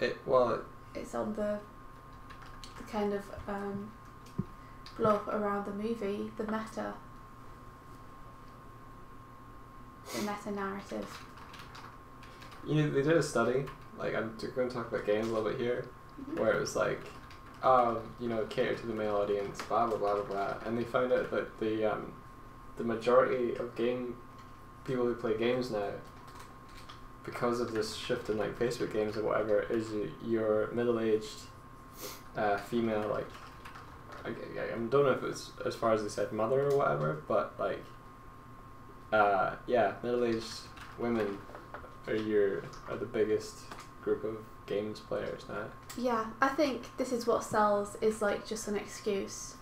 It's on the kind of blow up around the movie, the meta narrative. You know, they did a study, like, I'm going to talk about games a little bit here, Mm-hmm. where it was like, you know, cater to the male audience, blah, blah, blah, blah, blah. And they found out that the majority of people who play games now, because of this shift in like Facebook games or whatever, is your middle-aged female, like, I don't know if it's as far as they said mother or whatever, but like, yeah, middle-aged women are the biggest group of games players now. Yeah, I think this is what sells is like just an excuse.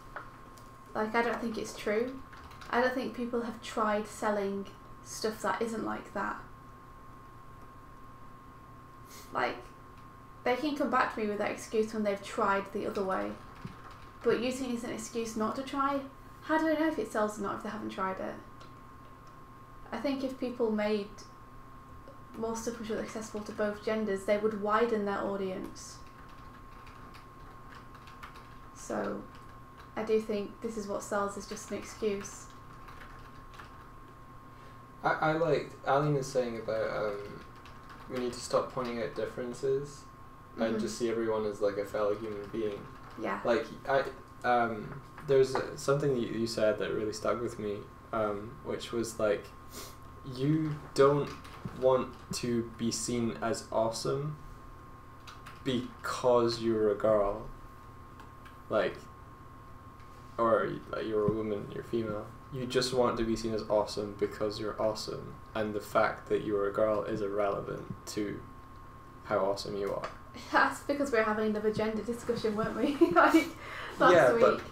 Like, I don't think it's true. I don't think people have tried selling stuff that isn't like that. Like, they can come back to me with that excuse when they've tried the other way. But using it as an excuse not to try, how do I know if it sells or not if they haven't tried it? I think if people made more stuff which was accessible to both genders, they would widen their audience. So, I do think this is what sells is just an excuse. I liked Aline is saying about we need to stop pointing out differences and just see everyone as like a fellow human being. Yeah. Like there's something you said that really stuck with me, which was like, you don't want to be seen as awesome because you're a girl, like, or like you're a woman, you're female. You just want to be seen as awesome because you're awesome, and the fact that you're a girl is irrelevant to how awesome you are. That's because we're having another gender discussion, weren't we? Like, last week.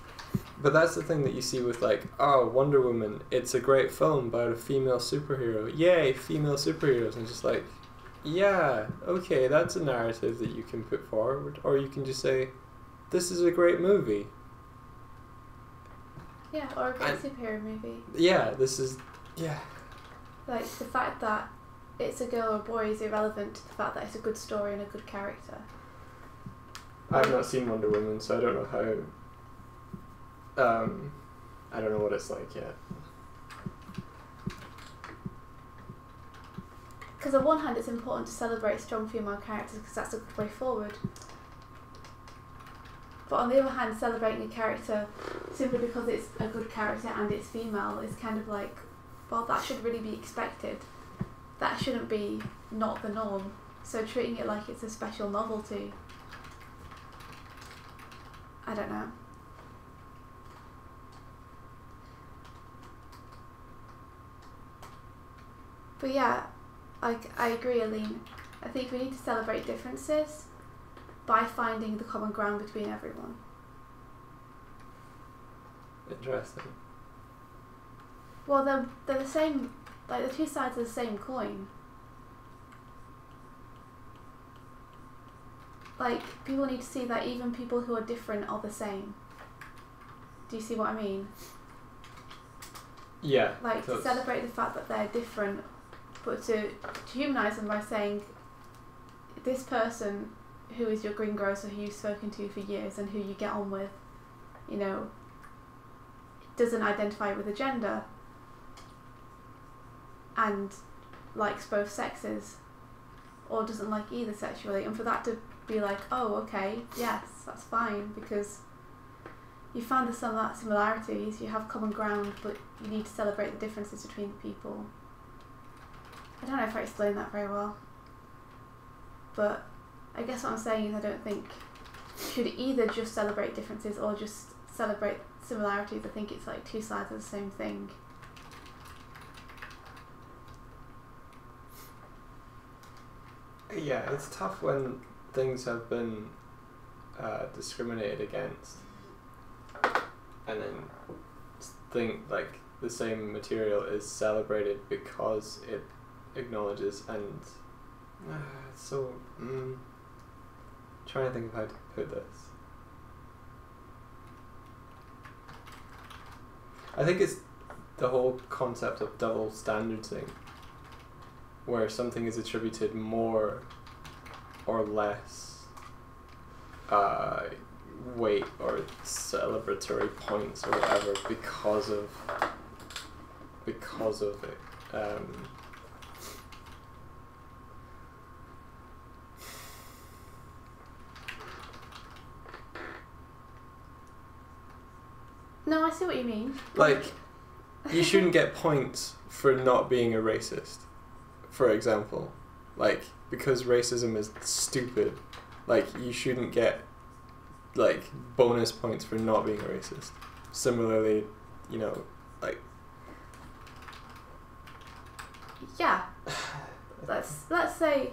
But that's the thing that you see with, like, oh, Wonder Woman, it's a great film about a female superhero. Yay, female superheroes. And just like, yeah, okay, that's a narrative that you can put forward. Or you can just say, this is a great movie. Yeah, or a great superhero movie. Yeah, yeah. Like, the fact that it's a girl or a boy is irrelevant to the fact that it's a good story and a good character. I've not seen Wonder Woman, so I don't know how... I don't know what it's like yet. Because on one hand, it's important to celebrate strong female characters because that's a good way forward. But on the other hand, celebrating a character simply because it's a good character and it's female is kind of like, well, that should really be expected. That shouldn't be not the norm. So treating it like it's a special novelty, I don't know. But yeah, like, I agree, Aline. I think we need to celebrate differences by finding the common ground between everyone. Interesting. Well, they're the same, like, the two sides of the same coin. Like, people need to see that even people who are different are the same. Do you see what I mean? Yeah. Like, to celebrate the fact that they're different, but to humanise them by saying, this person who is your greengrocer who you've spoken to for years and who you get on with, you know, doesn't identify with a gender and likes both sexes, or doesn't like either sexually, and for that to be like, oh, okay, yes, that's fine, because you found the similarities, you have common ground, but you need to celebrate the differences between the people. I don't know if I explained that very well, but I guess what I'm saying is I don't think you should either just celebrate differences or just celebrate similarities. I think it's like two sides of the same thing. Yeah, it's tough when things have been discriminated against, and then think like the same material is celebrated because it acknowledges and it's so trying to think of how to put this. I think it's the whole concept of double standards thing, where something is attributed more or less weight or celebratory points or whatever because of it. No, I see what you mean. Like, you shouldn't get points for not being a racist, for example. Like, because racism is stupid, like, you shouldn't get, like, bonus points for not being a racist. Similarly, you know, like... Yeah. Let's say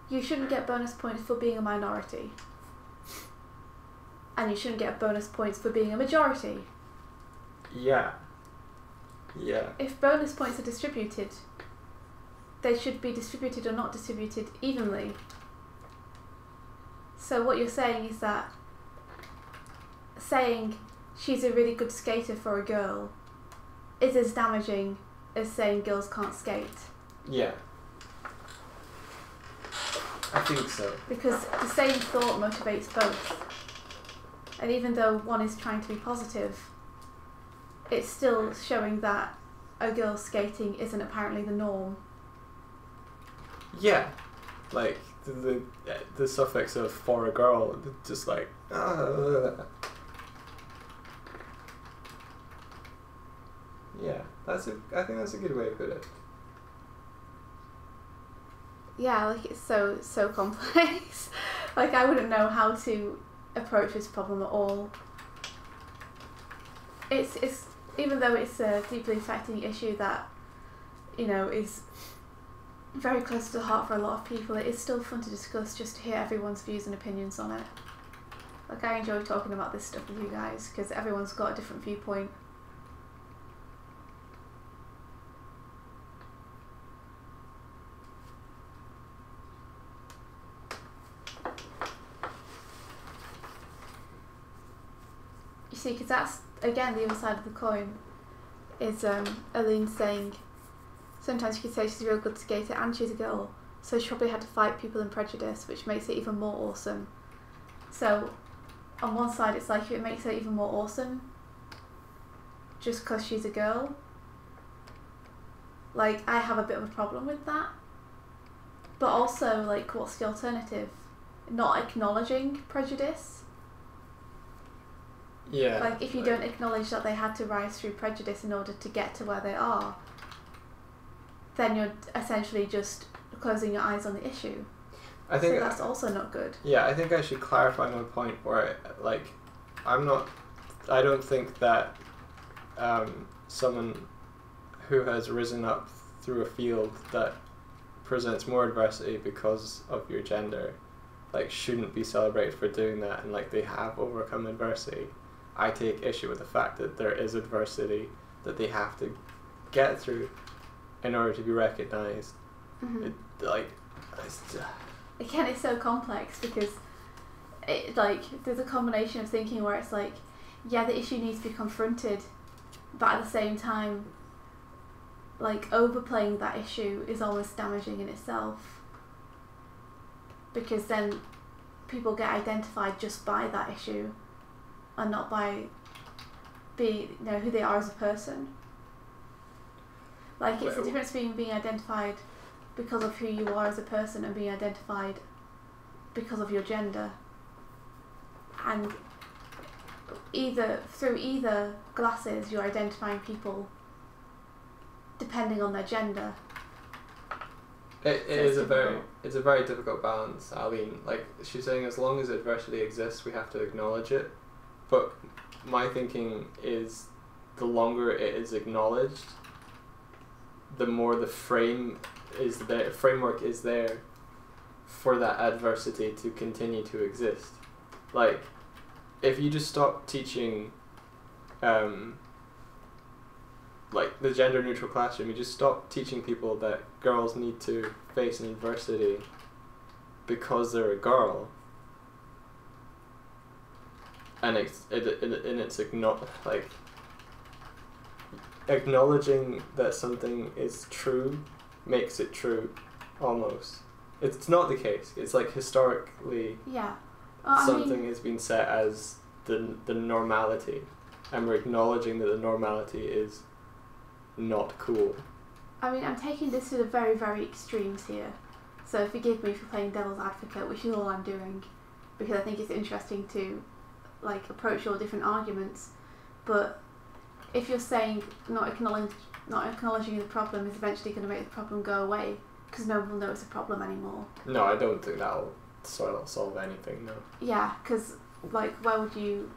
you shouldn't get bonus points for being a minority. And you shouldn't get bonus points for being a majority. Yeah. Yeah. If bonus points are distributed, they should be distributed or not distributed evenly. So what you're saying is that saying she's a really good skater for a girl is as damaging as saying girls can't skate. Yeah. I think so. Because the same thought motivates both. And even though one is trying to be positive, it's still showing that a girl skating isn't apparently the norm. Yeah. Like, the suffix of for a girl, just like... Yeah, I think that's a good way to put it. Yeah, like, it's so complex. Like, I wouldn't know how to approach this problem at all. It's even though it's a deeply affecting issue that, you know, is very close to the heart for a lot of people, it is still fun to discuss, just to hear everyone's views and opinions on it. Like, I enjoy talking about this stuff with you guys because everyone's got a different viewpoint. You see, because that's, again, the other side of the coin, is Aline saying, sometimes you could say she's a real good skater and she's a girl, so she probably had to fight people and prejudice, which makes it even more awesome. So, on one side it's like it makes her even more awesome, just because she's a girl. Like, I have a bit of a problem with that. But also, like, what's the alternative? Not acknowledging prejudice? Yeah. Like, if you don't acknowledge that they had to rise through prejudice in order to get to where they are, then you're essentially just closing your eyes on the issue. I think so that's also not good. Yeah, I think I should clarify my point where, like, I don't think that someone who has risen up through a field that presents more adversity because of your gender, like, shouldn't be celebrated for doing that, and like they have overcome adversity. I take issue with the fact that there is adversity that they have to get through in order to be recognised. Mhm. Again, it's so complex because it, like, there's a combination of thinking where it's like, yeah, the issue needs to be confronted, but at the same time, like, overplaying that issue is almost damaging in itself, because then people get identified just by that issue and not by who they are as a person. Like, it's the difference between being identified because of who you are as a person and being identified because of your gender. And through either glasses, you're identifying people depending on their gender. It's a very difficult balance, Aline. Like, she's saying, as long as adversity exists, we have to acknowledge it. But my thinking is, the longer it is acknowledged, the more the framework is there for that adversity to continue to exist. Like, if you just stop teaching like the gender neutral classroom, you just stop teaching people that girls need to face an adversity because they're a girl, and acknowledging that something is true makes it true, almost. It's not the case. It's like, historically, yeah, something has been set as the normality, and we're acknowledging that the normality is not cool. I mean, I'm taking this to the very, very extremes here, so forgive me for playing devil's advocate, which is all I'm doing, because I think it's interesting to, like, approach all different arguments. But if you're saying not acknowledging the problem is eventually going to make the problem go away because no one will know it's a problem anymore. No, I don't think that'll solve anything, no. Yeah, because, like, what would you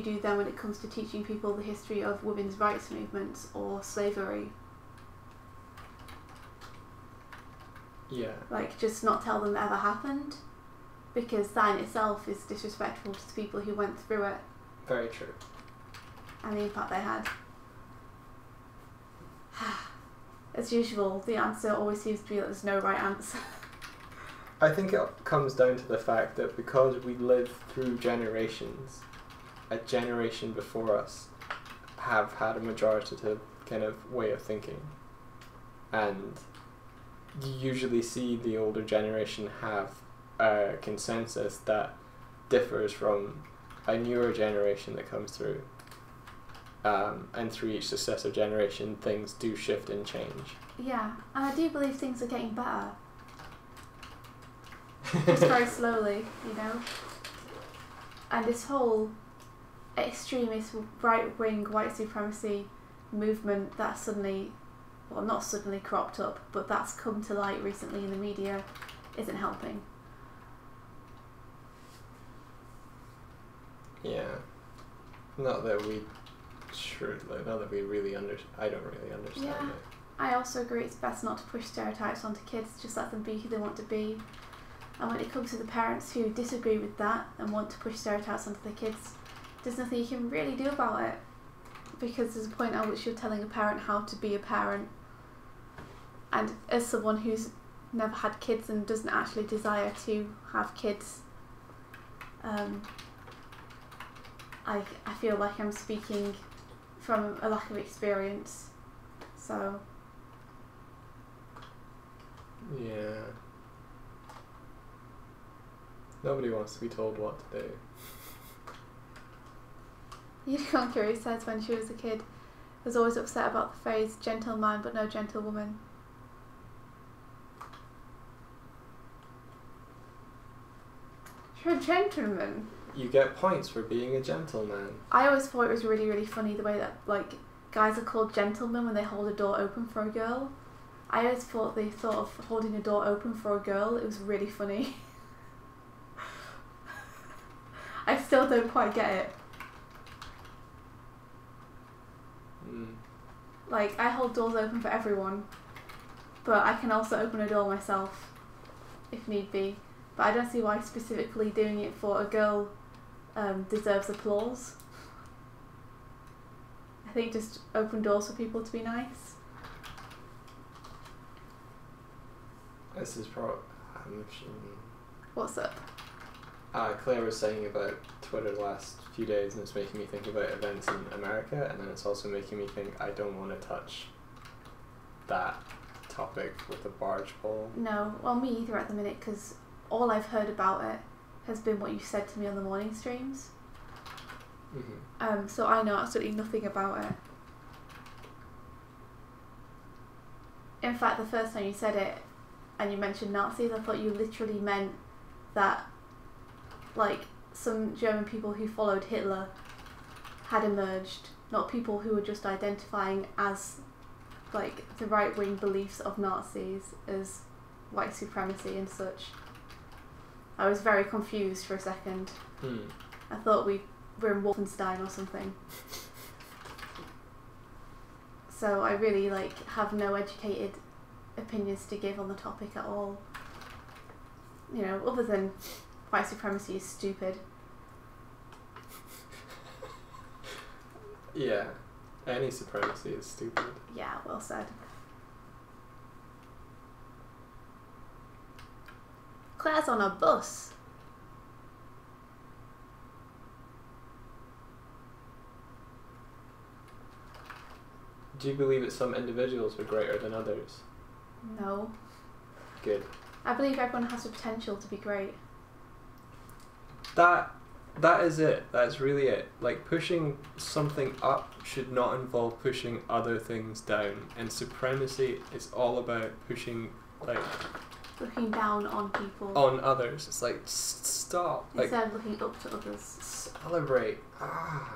do then when it comes to teaching people the history of women's rights movements or slavery? Yeah. Like, just not tell them it ever happened? Because that in itself is disrespectful to the people who went through it. Very true. And the impact they had. As usual, the answer always seems to be that there's no right answer. I think it comes down to the fact that because we live through generations, a generation before us have had a majoritative kind of way of thinking, and you usually see the older generation have a consensus that differs from a newer generation that comes through, and through each successive generation things do shift and change. Yeah, and I do believe things are getting better. Just very slowly, you know. And this whole extremist right-wing white supremacy movement that suddenly, well, not suddenly cropped up, but that's come to light recently in the media, isn't helping. Yeah. Not that we really I don't really understand Yeah. it. I also agree it's best not to push stereotypes onto kids, just let them be who they want to be. And when it comes to the parents who disagree with that and want to push stereotypes onto their kids, there's nothing you can really do about it, because there's a point at which you're telling a parent how to be a parent. And as someone who's never had kids and doesn't actually desire to have kids, I feel like I'm speaking from a lack of experience. So yeah. Nobody wants to be told what to do. Unicorn Curie says when she was a kid, was always upset about the phrase "gentleman but no gentlewoman." You're a gentleman. You get points for being a gentleman. I always thought it was really, really funny the way that, like, guys are called gentlemen when they hold a door open for a girl. I always thought they thought of holding a door open for a girl. It was really funny. I still don't quite get it. Like, I hold doors open for everyone, but I can also open a door myself, if need be. But I don't see why specifically doing it for a girl deserves applause. I think just open doors for people to be nice. This is probably... What's up? Claire was saying about Twitter the last few days, and it's making me think about events in America, and then it's also making me think I don't want to touch that topic with the barge pole. No, well, me either at the minute, because all I've heard about it has been what you said to me on the morning streams. Mm-hmm. So I know absolutely nothing about it. In fact, the first time you said it and you mentioned Nazis, I thought you literally meant that, like, some German people who followed Hitler had emerged, not people who were just identifying as, like, the right-wing beliefs of Nazis as white supremacy and such. I was very confused for a second. I thought we were in Wolfenstein or something. So I really, like, have no educated opinions to give on the topic at all. You know, other than white supremacy is stupid. Yeah, any supremacy is stupid. Yeah, well said. Claire's on a bus. Do you believe that some individuals are greater than others? No. Good. I believe everyone has the potential to be great. That is it. That's really it. Like, pushing something up should not involve pushing other things down. And supremacy is all about pushing, like... Looking down on people. On others. It's like, stop. Instead like, of looking up to others. Celebrate. Ah.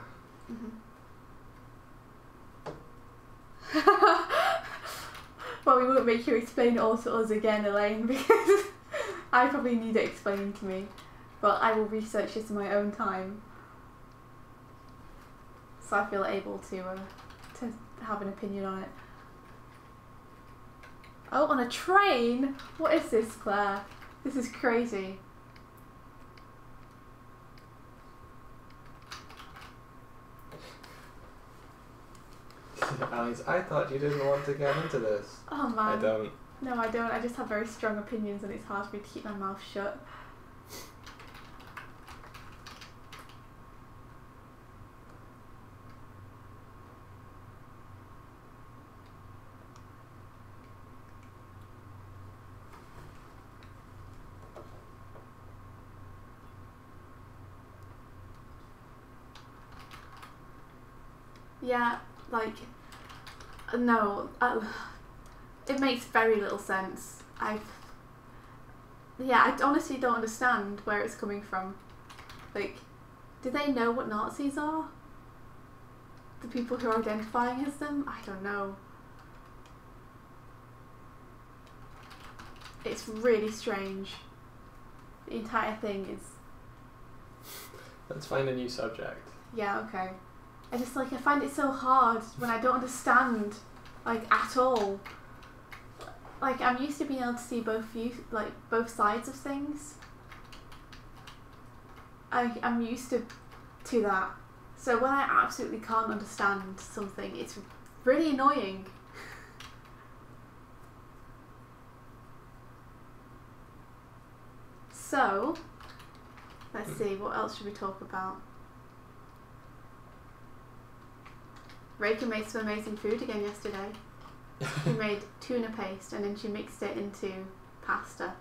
Well, we won't make you explain it all to us again, Elaine, because I probably need it explained to me. But I will research this in my own time, so I feel able to have an opinion on it. Oh, on a train? What is this, Claire? This is crazy. Alice, I thought you didn't want to get into this. Oh man. I don't. No, I don't. I just have very strong opinions and it's hard for me to keep my mouth shut. Yeah, like, no, it makes very little sense. I honestly don't understand where it's coming from. Like, do they know what Nazis are? The people who are identifying as them? I don't know. It's really strange. The entire thing is... Let's find a new subject. Yeah, okay. I find it so hard when I don't understand, like, at all. Like, I'm used to being able to see both sides of things. I'm used to that. So when I absolutely can't understand something, it's really annoying. So, let's see, what else should we talk about? Reika made some amazing food again yesterday. She made tuna paste and then she mixed it into pasta.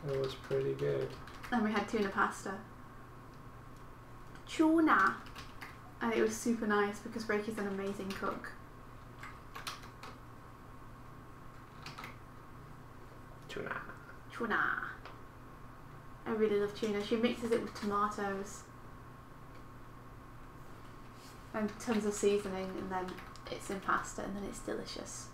It was pretty good. And we had tuna pasta. Tuna! And it was super nice because Reiki's an amazing cook. Tuna. Tuna. I really love tuna. She mixes it with tomatoes and tons of seasoning, and then it's in pasta, and then it's delicious.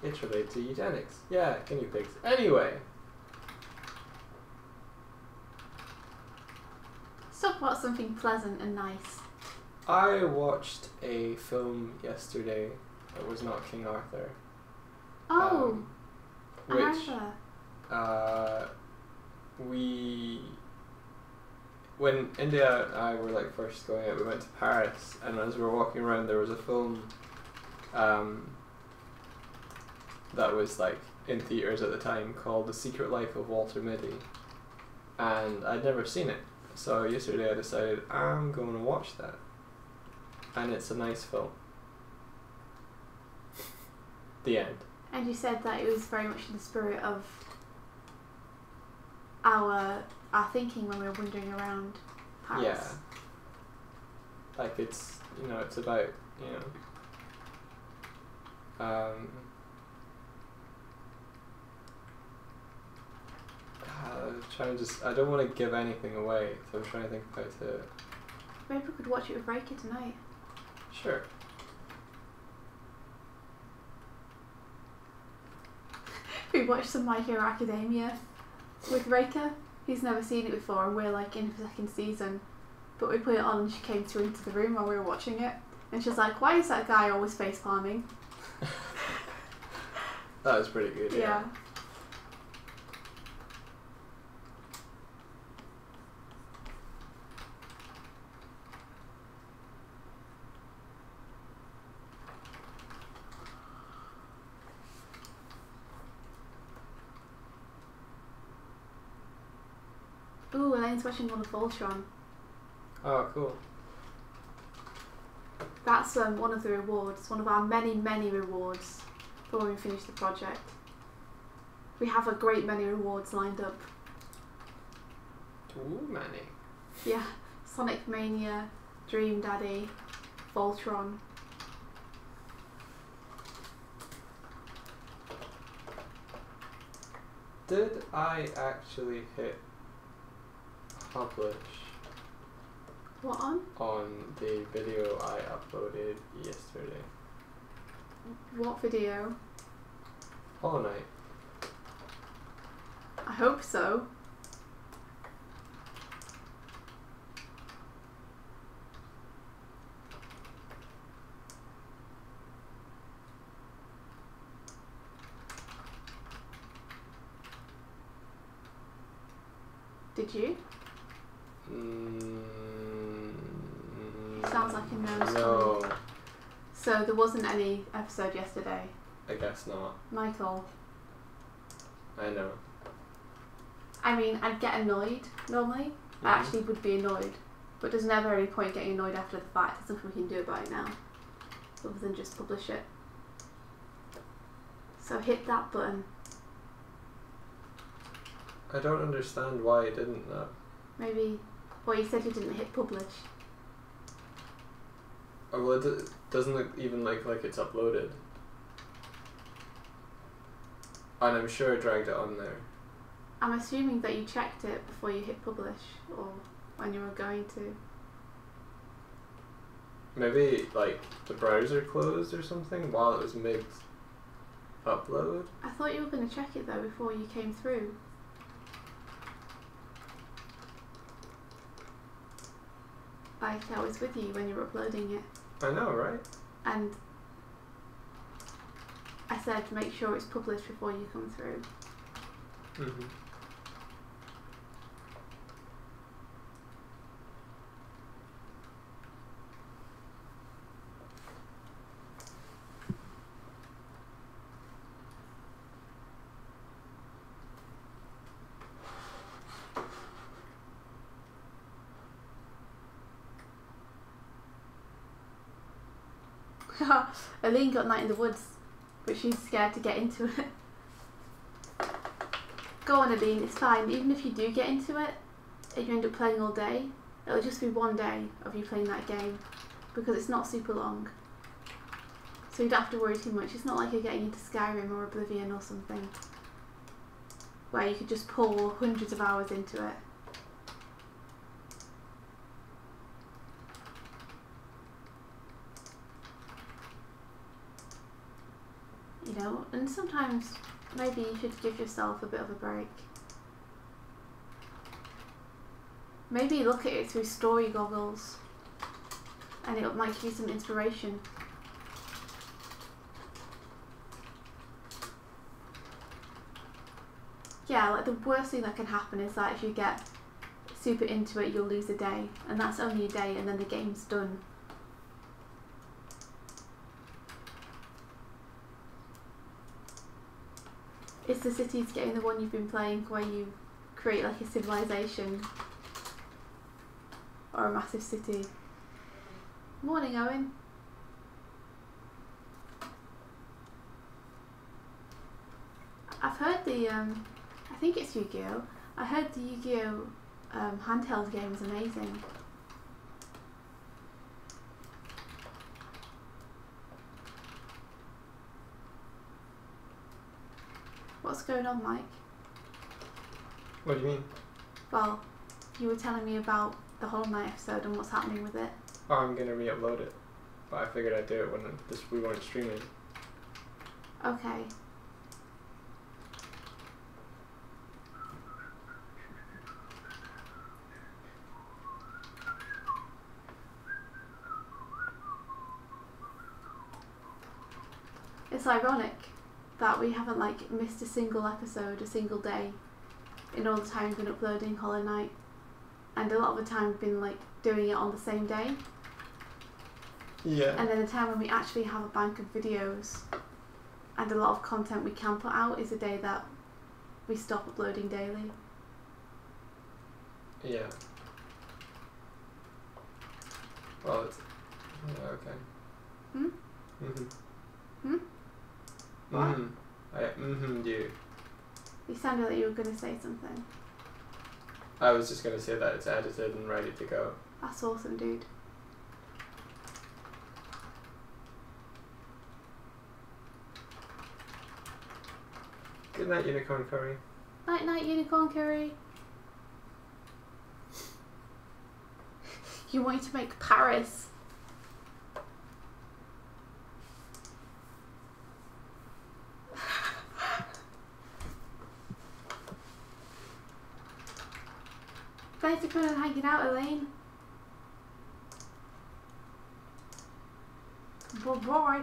It's related to eugenics. Yeah, guinea pigs. Anyway. So talk about something pleasant and nice. I watched a film yesterday that was not King Arthur. Oh, which Arthur. When India and I were like first going out, we went to Paris, and as we were walking around, there was a film that was like in theaters at the time called The Secret Life of Walter Mitty, and I'd never seen it. So yesterday I decided I'm going to watch that, and it's a nice film. The end. And you said that it was very much in the spirit of our thinking when we were wandering around Paris. Yeah. Like it's, it's about, I don't want to give anything away, so I'm trying to think how to... Maybe we could watch it with Reika tonight. Sure. We watched some My Hero Academia with Reika. He's never seen it before, and we're like in the second season. But we put it on and she came into the room while we were watching it. And she's like, why is that guy always face palming? That was pretty good, yeah. Ooh, Elaine's watching all of Voltron. Oh, cool. That's one of the rewards, one of our many, many rewards for when we finish the project. We have a great many rewards lined up. Too many. Yeah, Sonic Mania, Dream Daddy, Voltron. Did I actually hit publish? What on? On the video I uploaded yesterday. What video? Hollow Knight. I hope so. Did you? It sounds like a no. No. So there wasn't any episode yesterday. I guess not. Michael. I know. I mean, I'd get annoyed normally. I actually would be annoyed. But there's never any point getting annoyed after the fact. There's nothing we can do about it now. Other than just publish it. So hit that button. I don't understand why it didn't though. Maybe, well, you said you didn't hit publish. Oh, well, it doesn't look even like it's uploaded. And I'm sure I dragged it on there. I'm assuming that you checked it before you hit publish, or when you were going to. Maybe, like, the browser closed or something while it was mid-upload? I thought you were going to check it though before you came through. Like, I was with you when you were uploading it. I know, right? And I said make sure it's published before you come through. Mm-hmm. Aline got Night in the Woods, but she's scared to get into it. Go on, Aline, it's fine. Even if you do get into it, if you end up playing all day, it'll just be one day of you playing that game, because it's not super long. So you don't have to worry too much. It's not like you're getting into Skyrim or Oblivion or something, where you could just pour hundreds of hours into it. You know, and sometimes maybe you should give yourself a bit of a break. Maybe look at it through story goggles and it might give you some inspiration. Yeah, like the worst thing that can happen is that if you get super into it, you'll lose a day, and that's only a day, and then the game's done. Is the Cities game the one you've been playing where you create like a civilization or a massive city? Morning, Owen. I've heard the I think it's Yu-Gi-Oh! I heard the Yu-Gi-Oh! Handheld game is amazing. What's going on, Mike? What do you mean? Well, you were telling me about the Hollow Knight episode and what's happening with it. Oh, I'm gonna re-upload it. But I figured I'd do it when we weren't streaming. Okay. It's ironic that we haven't like missed a single episode, a single day in all the time we've been uploading Hollow Knight, and a lot of the time we've been like doing it on the same day. Yeah. And then the time when we actually have a bank of videos and a lot of content we can put out is the day that we stop uploading daily. Yeah. Well, it's... Yeah, okay. Hmm? Mm-hmm. Hmm? What? Mm-hmm. You. You sounded like you were going to say something. I was just gonna say that it's edited and ready to go. That's awesome, dude. Good night, Unicorn Curry. Night night, Unicorn Curry. You want to make Paris. Thanks for coming and hanging out, Elaine. Bye-bye.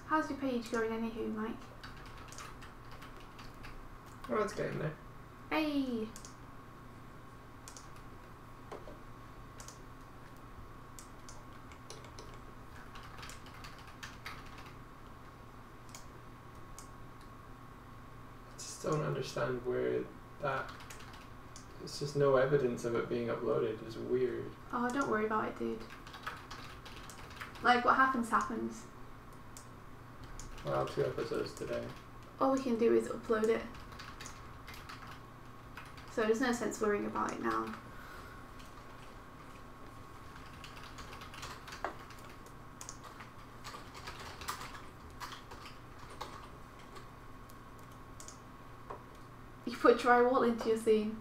How's your page going anywho, Mike? Oh, it's getting there. Hey! I just don't understand where that... There's just no evidence of it being uploaded. It's weird. Oh, don't worry about it, dude. Like, what happens, happens. Well, 2 episodes today. All we can do is upload it. So there's no sense worrying about it now. You put drywall into your scene.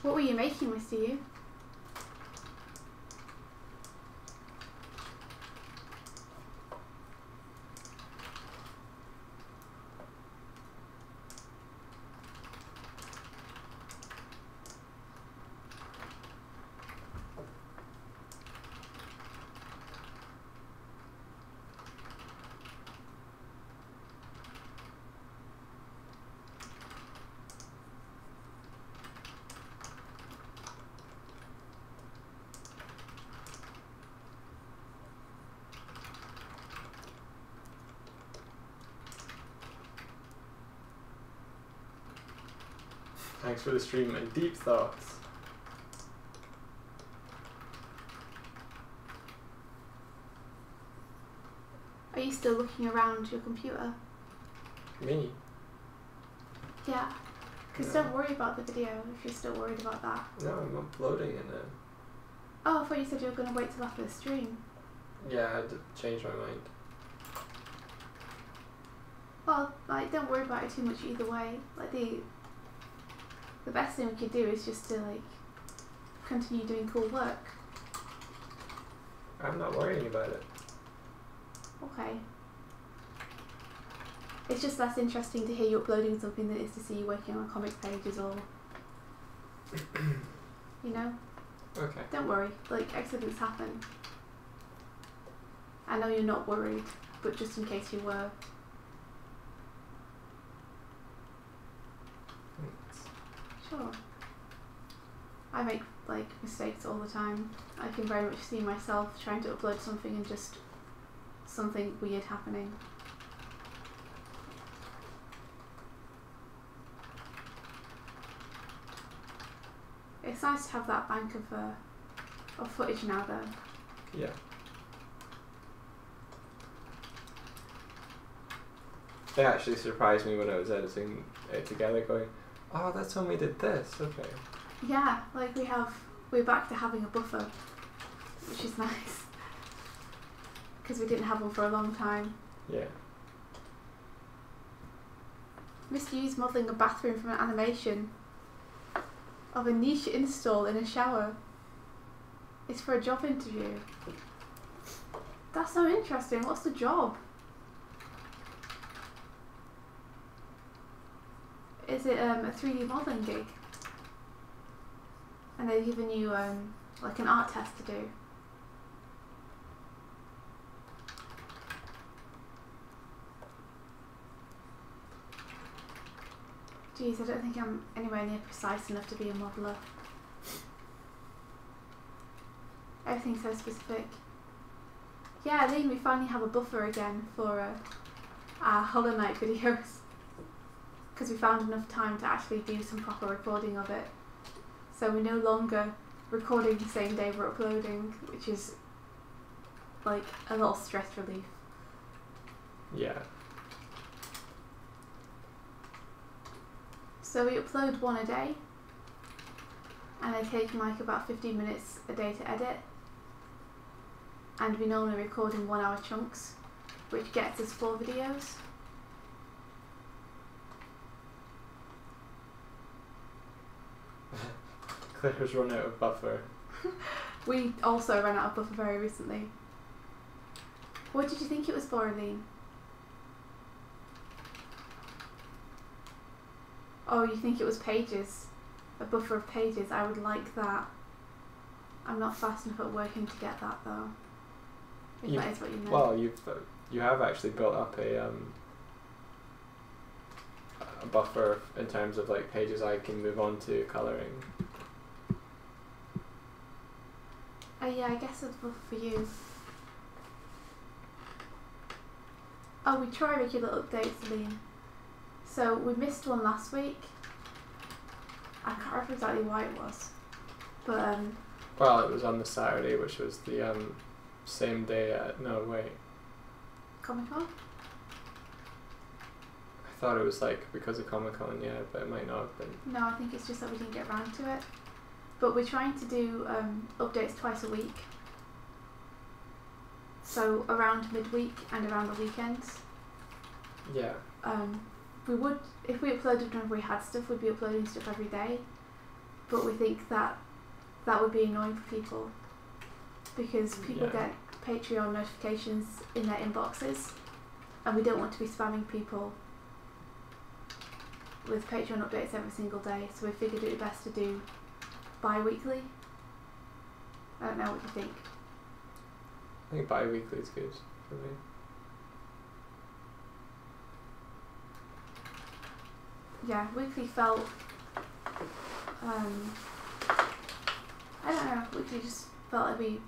What were you making, Mr. You? Thanks for the stream and deep thoughts. Are you still looking around your computer? Me? Yeah. Because No. don't worry about the video if you're still worried about that. No, I'm uploading it now. Oh, I thought you said you were going to wait till after the stream. Yeah, I had to change my mind. Well, like, don't worry about it too much either way. Like, the best thing we could do is just to, like, continue doing cool work. I'm not worrying about it. Okay. It's just less interesting to hear you uploading something than it is to see you working on comic pages or... you know? Okay. Don't worry, like, accidents happen. I know you're not worried, but just in case you were. Thanks. Sure. I make, like, mistakes all the time. I can very much see myself trying to upload something and just something weird happening. It's nice to have that bank of footage now, though. Yeah. It actually surprised me when I was editing it together, going, "Oh, that's when we did this." Okay. Yeah, like we're back to having a buffer, which is nice. Because we didn't have one for a long time. Yeah. Mr. U's modelling a bathroom from an animation of a niche install in a shower. It's for a job interview. That's so interesting. What's the job? Is it a 3D modelling gig? And they've given you like an art test to do? Geez, I don't think I'm anywhere near precise enough to be a modeller. Everything's so specific. Yeah, Liam, we finally have a buffer again for our Hollow Knight videos. Because we found enough time to actually do some proper recording of it. So we're no longer recording the same day we're uploading, which is like a little stress relief. Yeah. So we upload one a day, and they take like about 15 minutes a day to edit, and we normally record in 1 hour chunks, which gets us 4 videos. Claire's run out of buffer. We also ran out of buffer very recently. What did you think it was for, Aline? Oh, you think it was pages? A buffer of pages? I would like that. I'm not fast enough at working to get that though. If that is what you meant. Well, you have actually built up a buffer in terms of like pages I can move on to colouring. Oh yeah, I guess it's buffer for you. Oh, we try regular updates, Aline. So we missed one last week. I can't remember exactly why it was, but Well, it was on the Saturday, which was the same day at Comic-Con? I thought it was like because of Comic-Con, yeah, but it might not have been. No, I think it's just that we didn't get around to it. But we're trying to do updates twice a week. So around midweek and around the weekends. Yeah. We would, if we uploaded whenever we had stuff, we'd be uploading stuff every day. But we think that that would be annoying for people. Because people get Patreon notifications in their inboxes. And we don't want to be spamming people with Patreon updates every single day. So we figured it would be best to do bi-weekly. I don't know what you think. I think bi-weekly is good for me. Yeah, weekly felt I don't know, weekly just felt like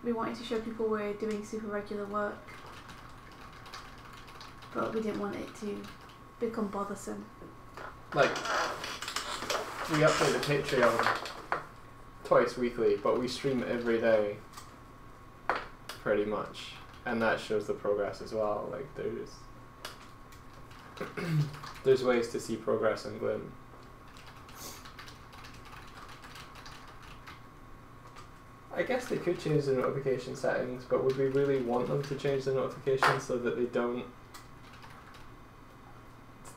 we wanted to show people we're doing super regular work, but we didn't want it to become bothersome. Like, we update the Patreon twice weekly, but we stream every day, pretty much, and that shows the progress as well. Like, there's ways to see progress in Glim. I guess they could change the notification settings, but would we really want them to change the notifications so that they don't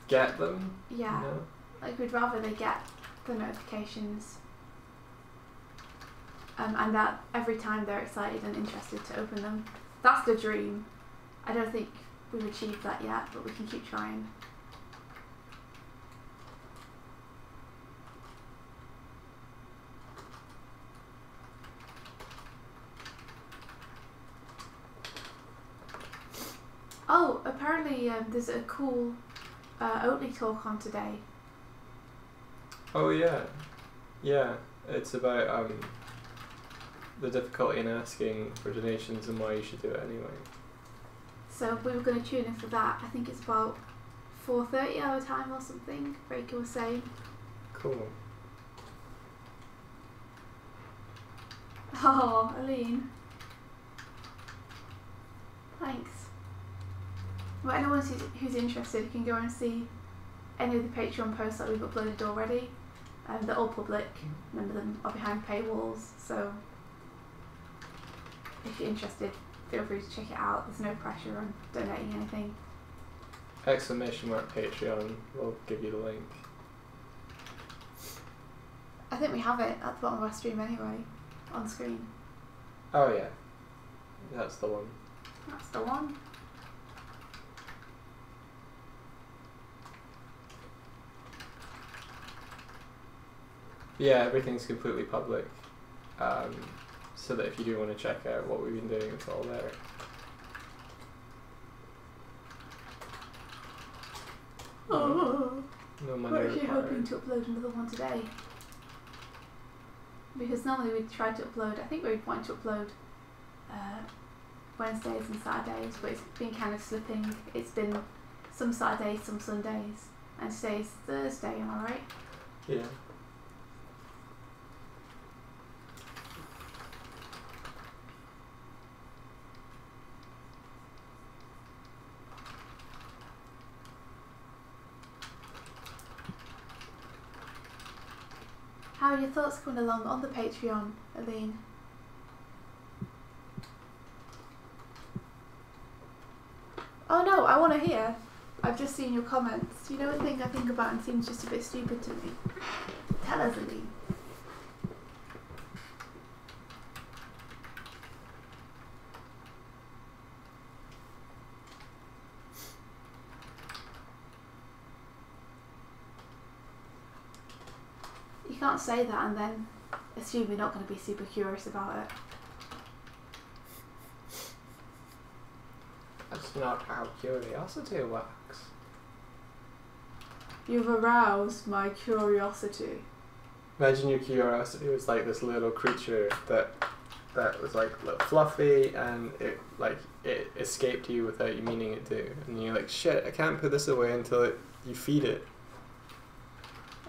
get them? Yeah, No? like we'd rather they get the notifications. and that every time they're excited and interested to open them. That's the dream. I don't think we've achieved that yet, but we can keep trying. Oh, apparently there's a cool Oatly talk on today. Oh yeah, yeah. It's about the difficulty in asking for donations and why you should do it anyway. So we were going to tune in for that. I think it's about 4:30 our time or something. Reiki was saying. Cool. Oh, Aline. Thanks. Well, anyone who's interested can go and see any of the Patreon posts that we've uploaded already. They're all public. None of them are behind paywalls. So if you're interested, feel free to check it out. There's no pressure on donating anything. !Patreon. We'll give you the link. I think we have it at the bottom of our stream anyway, on screen. Oh yeah, that's the one. That's the one. Yeah, everything's completely public, so that if you do want to check out what we've been doing, it's all there. Oh, No money we're actually required. hoping to upload another one today. Because normally we try to upload, I think we want to upload Wednesdays and Saturdays, but it's been kind of slipping. It's been some Saturdays, some Sundays, and today's Thursday, am I right? Yeah. How are your thoughts coming along on the Patreon, Aline? Oh no, I want to hear. I've just seen your comments. You know a thing I think about and seems just a bit stupid to me? Tell us, Aline. You can't say that and then assume you're not going to be super curious about it. That's not how curiosity works. You've aroused my curiosity. Imagine your curiosity was like this little creature that was like fluffy, and it escaped you without you meaning it to, and you're like, shit, I can't put this away until you feed it.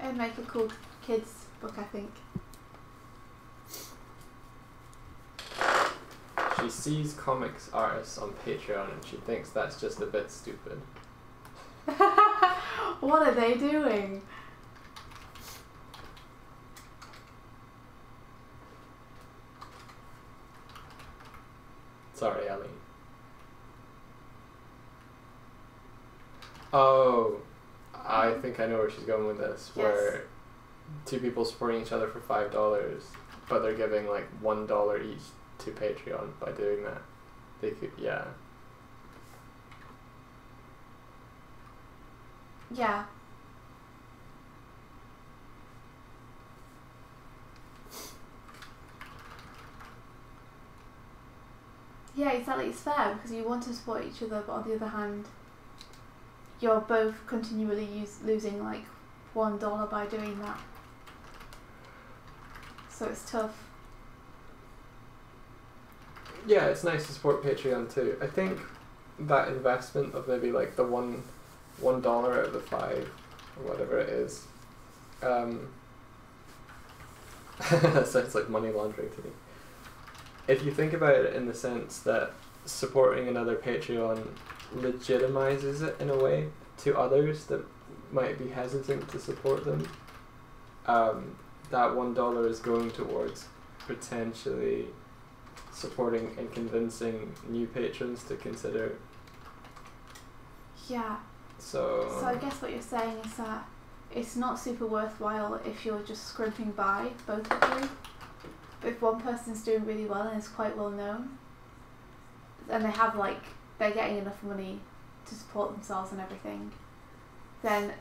It'd make a cool kids book, I think. She sees comics artists on Patreon and she thinks that's just a bit stupid. What are they doing? Sorry, Ellie. Oh, I think I know where she's going with this. Yes. Where two people supporting each other for $5, but they're giving like $1 each to Patreon by doing that. They could, yeah. Yeah. Yeah, exactly. It's fair because you want to support each other, but on the other hand, you're both continually losing like $1 by doing that. So it's tough. Yeah, it's nice to support Patreon too. I think that investment of maybe like the $1 out of the 5 or whatever it is, that sounds like money laundering to me. If you think about it in the sense that supporting another Patreon legitimizes it in a way to others that might be hesitant to support them, that $1 is going towards potentially supporting and convincing new patrons to consider. Yeah. So I guess what you're saying is that it's not super worthwhile if you're just scrimping by, both of you. But if one person's doing really well and is quite well known, and they have like, they're getting enough money to support themselves and everything, then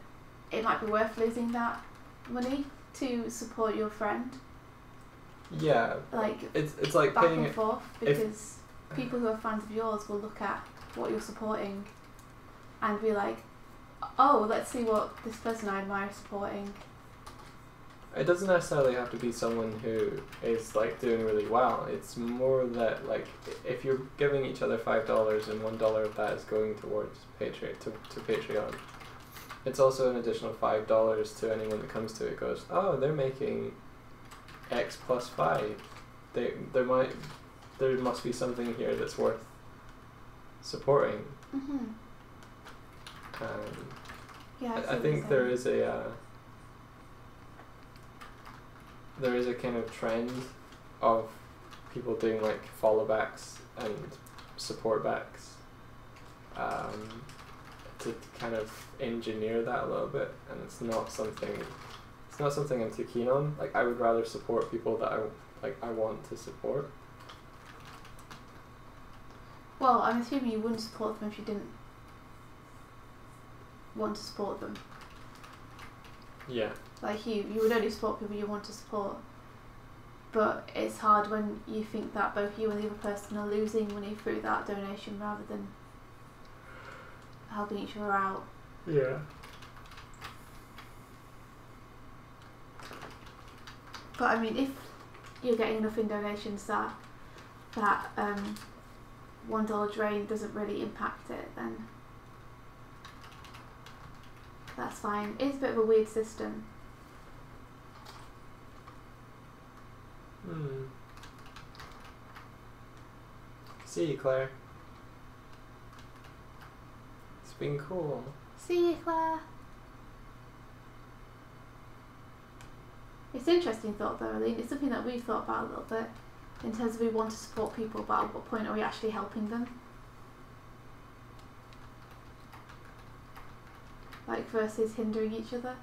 it might be worth losing that money to support your friend. Yeah. Like, it's like back paying and forth, because people who are fans of yours will look at what you're supporting and be like, oh, let's see what this person I admire is supporting. It doesn't necessarily have to be someone who is like doing really well. It's more that like if you're giving each other $5 and $1 of that is going towards Patreon to Patreon, it's also an additional $5 to anyone that comes to it. Goes, oh, they're making X plus 5. There must be something here that's worth supporting. Mm-hmm. Yeah, I think there is a kind of trend of people doing like follow backs and support backs to kind of engineer that a little bit, and it's not something I'm too keen on. Like, I would rather support people that I want to support. Well, I'm assuming you wouldn't support them if you didn't want to support them. Yeah. Like, you would only support people you want to support. But it's hard when you think that both you and the other person are losing money through that donation rather than helping each other out. Yeah. But I mean, if you're getting enough in donations that $1 drain doesn't really impact it, then that's fine. It's a bit of a weird system. See you, Claire. It's been cool. See you, Claire. It's an interesting thought though, Eileen. It's something that we've thought about a little bit in terms of we want to support people, but at what point are we actually helping them? Like, versus hindering each other.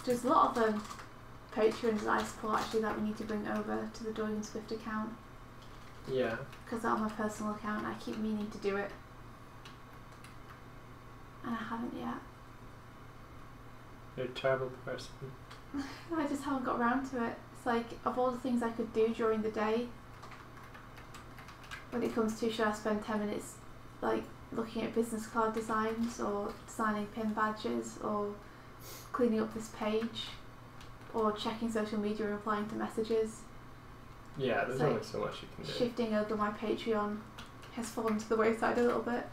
There's a lot of patrons that I support actually that we need to bring over to the Doyle & Swift account. Yeah. Because on my personal account I keep meaning to do it. And I haven't yet. You're a terrible person. I just haven't got around to it. It's like, of all the things I could do during the day, when it comes to should I spend 10 minutes like looking at business card designs or designing pin badges or cleaning up this page or checking social media and replying to messages. Yeah, there's like only so much you can do. Shifting over my Patreon has fallen to the wayside a little bit.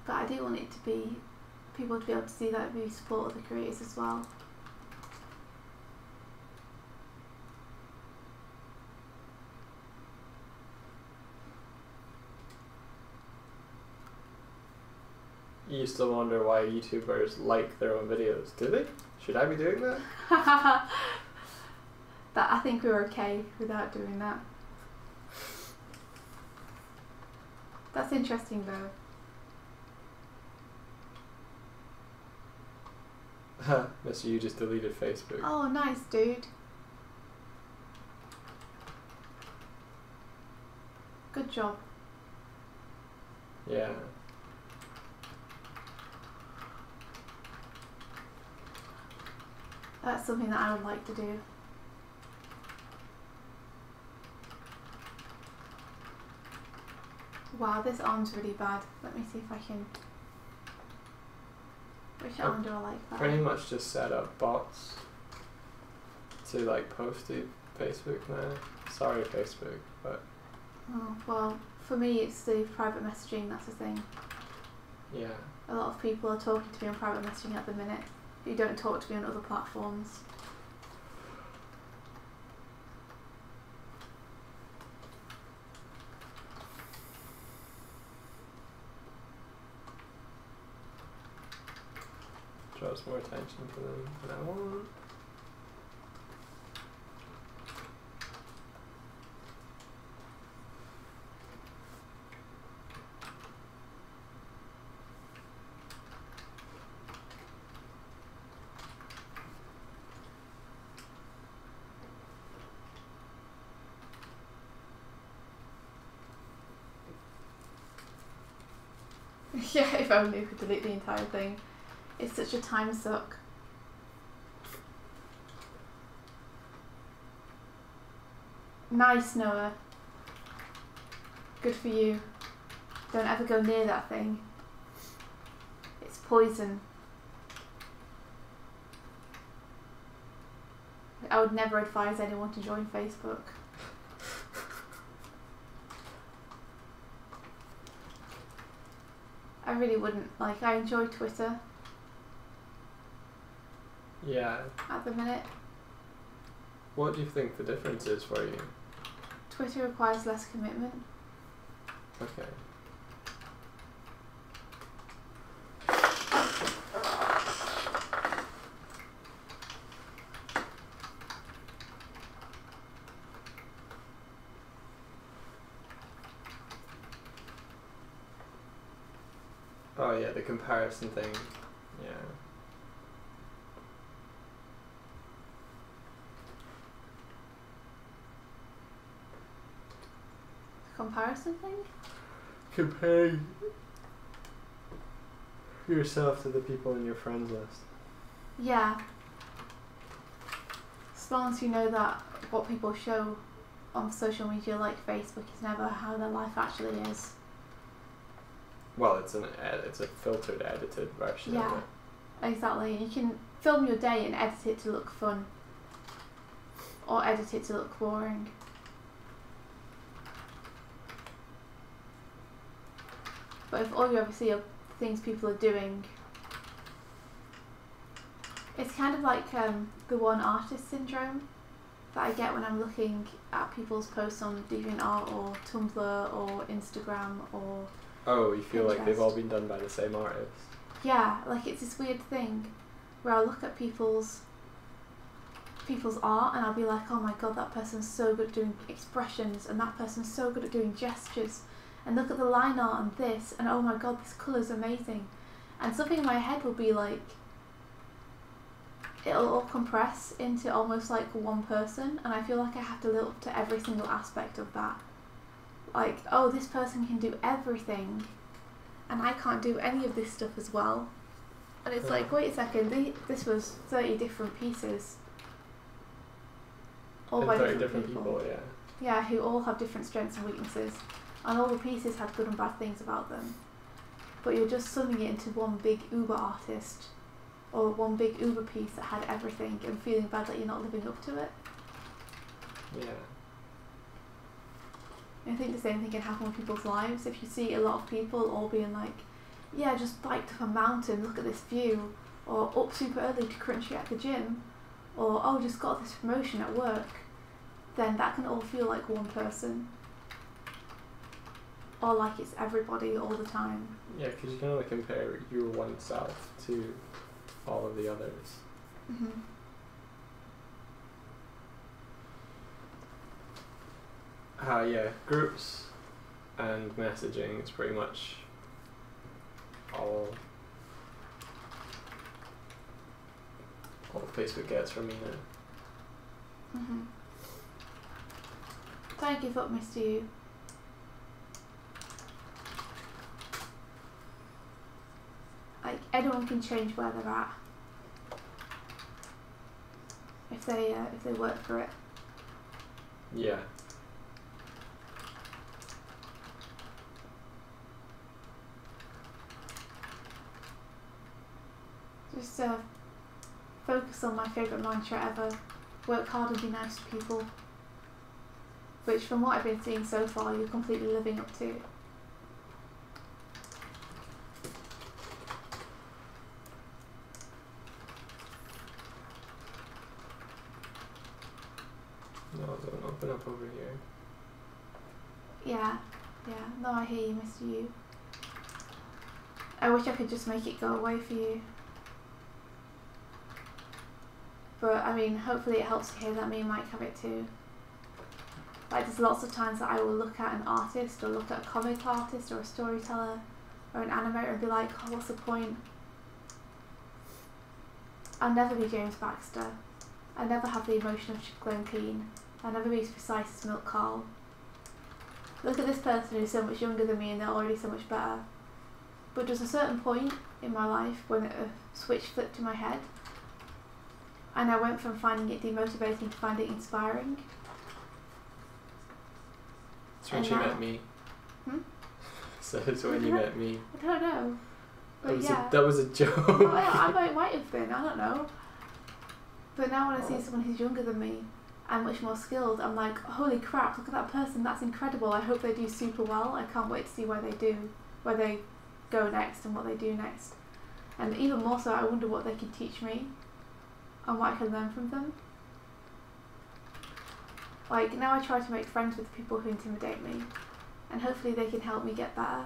But I do want it to be, people to be able to see that we support other creators as well. You still wonder why YouTubers like their own videos. Do they? Should I be doing that? That I think we're okay without doing that. That's interesting though. Mister, you just deleted Facebook. Oh, nice, dude. Good job. Yeah. That's something that I would like to do. Wow, this arm's really bad. Let me see if I can... Which arm do I like that? Pretty much just set up bots to like post to Facebook now. Sorry, Facebook, but... Oh, well, for me it's the private messaging, that's the thing. Yeah. A lot of people are talking to me on private messaging at the minute who don't talk to me on other platforms. Draws more attention to them than I want. Yeah, if only we could delete the entire thing. It's such a time suck. Nice, Noah. Good for you. Don't ever go near that thing. It's poison. I would never advise anyone to join Facebook. I really wouldn't. Like, I enjoy Twitter Yeah. at the minute. What do you think the difference is for you? Twitter requires less commitment. Okay. Oh yeah, the comparison thing. Yeah. Comparison thing? Comparing yourself to the people in your friends list. Yeah. As long as you know that what people show on social media like Facebook is never how their life actually is. Well, it's a filtered, edited version Yeah, of it. exactly. You can film your day and edit it to look fun. Or edit it to look boring. But if all you ever see are things people are doing, it's kind of like the one artist syndrome that I get when I'm looking at people's posts on DeviantArt or Tumblr or Instagram or Oh, you feel like they've Pinterest. all been done by the same artist? Yeah, like it's this weird thing where I'll look at people's art and I'll be like, oh my god, that person's so good at doing expressions and that person's so good at doing gestures, and look at the line art on this, and oh my god, this colour's amazing. And something in my head will be like, it'll all compress into almost like one person, and I feel like I have to live up to every single aspect of that. Like, oh, this person can do everything and I can't do any of this stuff as well. And it's like, wait a second, this was 30 different pieces. All And by 30 different people, yeah. Yeah, who all have different strengths and weaknesses. And all the pieces had good and bad things about them. But you're just summing it into one big uber artist. Or one big uber piece that had everything and feeling bad that you're not living up to it. Yeah. I think the same thing can happen with people's lives. If you see a lot of people all being like, yeah, I just biked up a mountain, look at this view, or up super early to crunchy at the gym, or oh, just got this promotion at work, then that can all feel like one person. Or like it's everybody all the time. Yeah, because you can only compare your one self to all of the others. Mm-hmm. Yeah, groups and messaging is pretty much all Facebook gets from me now. Mm-hmm. Don't give up, Mr. You. Like, anyone can change where they're at if they work for it. Yeah. Just focus on my favourite mantra ever. Work hard and be nice to people. Which, from what I've been seeing so far, you're completely living up to. No, don't open up over here. Yeah. No, I hear you, Mr. You. I wish I could just make it go away for you. But, I mean, hopefully it helps to hear that me and Mike have it too. Like, there's lots of times that I will look at an artist, or look at a comic artist, or a storyteller, or an animator and be like, oh, what's the point? I'll never be James Baxter. I'll never have the emotion of Glenn Keane. I'll never be as precise as Milk Carl. Look at this person who's so much younger than me and they're already so much better. but there's a certain point in my life when a switch flipped in my head, and I went from finding it demotivating to finding it inspiring. It's when you met me. So it's when you met me. I don't know. But that was a joke. No, I might have been, I don't know. But now when I see someone who's younger than me and much more skilled, I'm like, holy crap, look at that person, that's incredible. I hope they do super well. I can't wait to see where they go next and what they do next. And even more so, I wonder what they can teach me and what I can learn from them. Like, now I try to make friends with people who intimidate me, and hopefully they can help me get better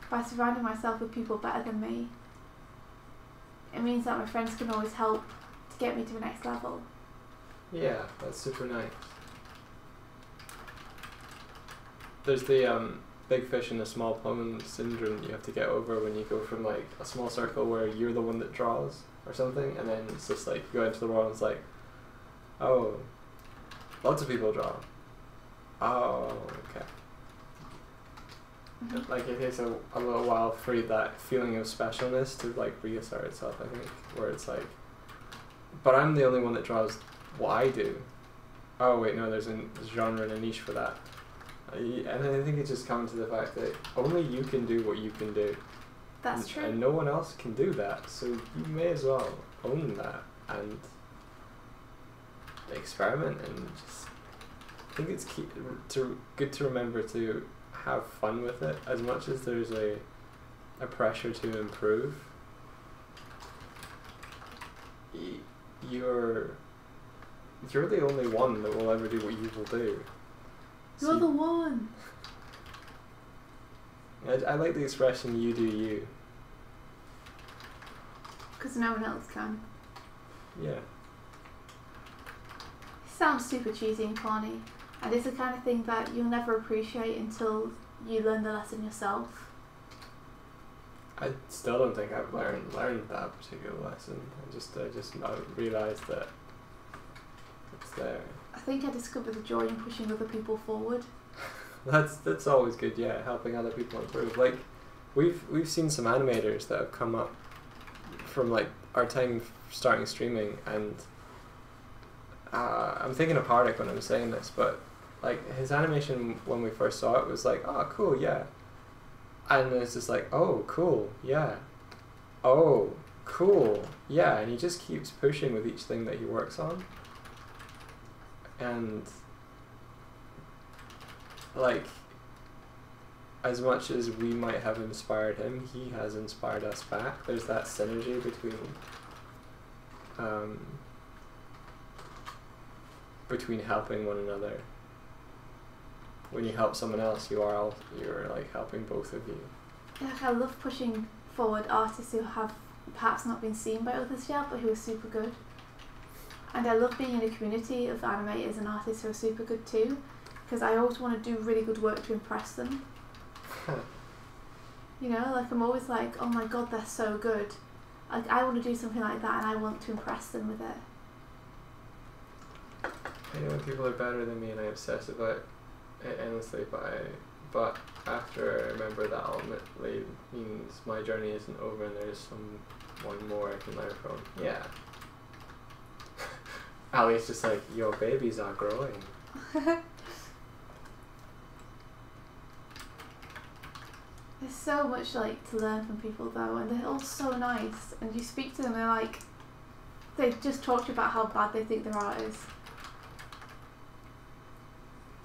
by surrounding myself with people better than me. It means that my friends can always help to get me to the next level. Yeah, that's super nice. There's the big fish in a small pond syndrome you have to get over when you go from like a small circle where you're the one that draws or something, and then it's just like you go into the world and it's like, oh, lots of people draw. Oh, okay. Like it takes a little while for that feeling of specialness to like reassert itself, I think, where it's like, but I'm the only one that draws what I do. Oh wait, no, there's a genre and a niche for that. And I think it just comes to the fact that only you can do what you can do. That's true. And no one else can do that, so you may as well own that and experiment and just. I think it's good to remember to have fun with it, as much as there's a pressure to improve. You're the only one that will ever do what you will do. You're the one. I like the expression "you do you." Because no one else can. Yeah. It sounds super cheesy and corny, and it's the kind of thing that you'll never appreciate until you learn the lesson yourself. I still don't think I've learned that particular lesson. I just not realised that it's there. I think I discovered the joy in pushing other people forward. That's always good, yeah, helping other people improve. Like we've seen some animators that have come up from like our time starting streaming, and I'm thinking of Hardik when I'm saying this, but like his animation when we first saw it was like, oh cool, yeah. And it's just like, oh cool, yeah. Oh, cool, yeah, and he just keeps pushing with each thing that he works on. And like, as much as we might have inspired him, he has inspired us back. There's that synergy between helping one another. When you help someone else, you're like helping both of you. Like, I love pushing forward artists who have perhaps not been seen by others yet, but who are super good. And I love being in a community of animators and artists who are super good too, because I always want to do really good work to impress them. You know, like I'm always like, oh my god, they're so good. Like I want to do something like that, and I want to impress them with it. I know when people are better than me, and I obsess about it endlessly. But after I remember that ultimately means my journey isn't over, and there's someone more I can learn from. Yeah. Ali's just like, your babies are growing. There's so much like to learn from people though, and they're all so nice, and you speak to them and they're like, they just talk to you about how bad they think their art is.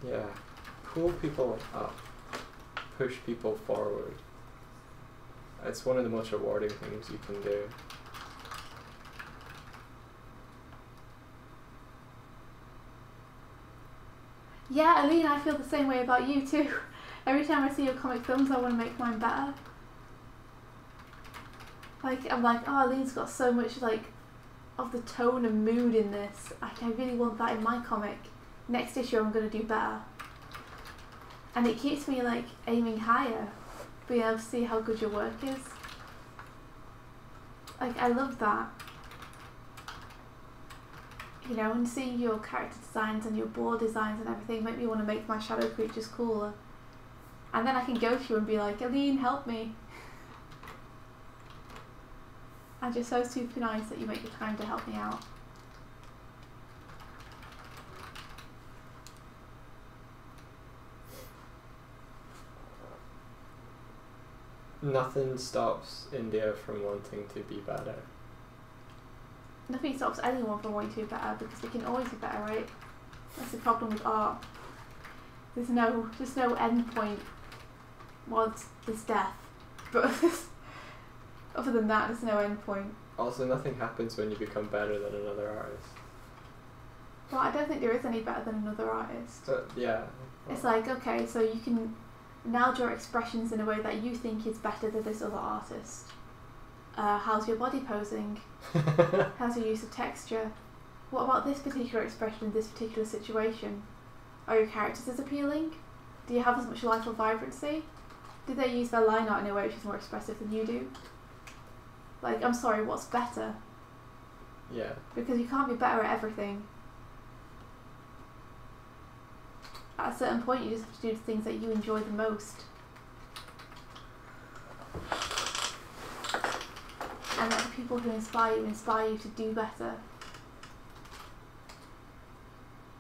Yeah. Pull people up. Push people forward. It's one of the most rewarding things you can do. Yeah, Aline, I feel the same way about you too. Every time I see your comic films, I want to make mine better. Like, I'm like, oh, Aline's got so much like of the tone and mood in this. I really want that in my comic. Next issue, I'm going to do better. And it keeps me like aiming higher, being able to see how good your work is. Like, I love that. You know, and seeing your character designs and your board designs and everything make me want to make my shadow creatures cooler. And then I can go to you and be like, Aline, help me. And you're so super nice that you make the time to help me out. Nothing stops India from wanting to be better. Nothing stops anyone from wanting to be better, because we can always be better, right? That's the problem with art. There's no end point. Well, there's death, but other than that, there's no end point. Also, nothing happens when you become better than another artist. Well, I don't think there is any better than another artist. Yeah. It's like, okay, so you can now draw expressions in a way that you think is better than this other artist. How's your body posing? How's your use of texture? What about this particular expression in this particular situation? Are your characters as appealing? Do you have as much life or vibrancy? Do they use their line art in a way which is more expressive than you do? Like, I'm sorry, what's better? Yeah. Because you can't be better at everything. At a certain point, you just have to do the things that you enjoy the most. And that the people who inspire you to do better.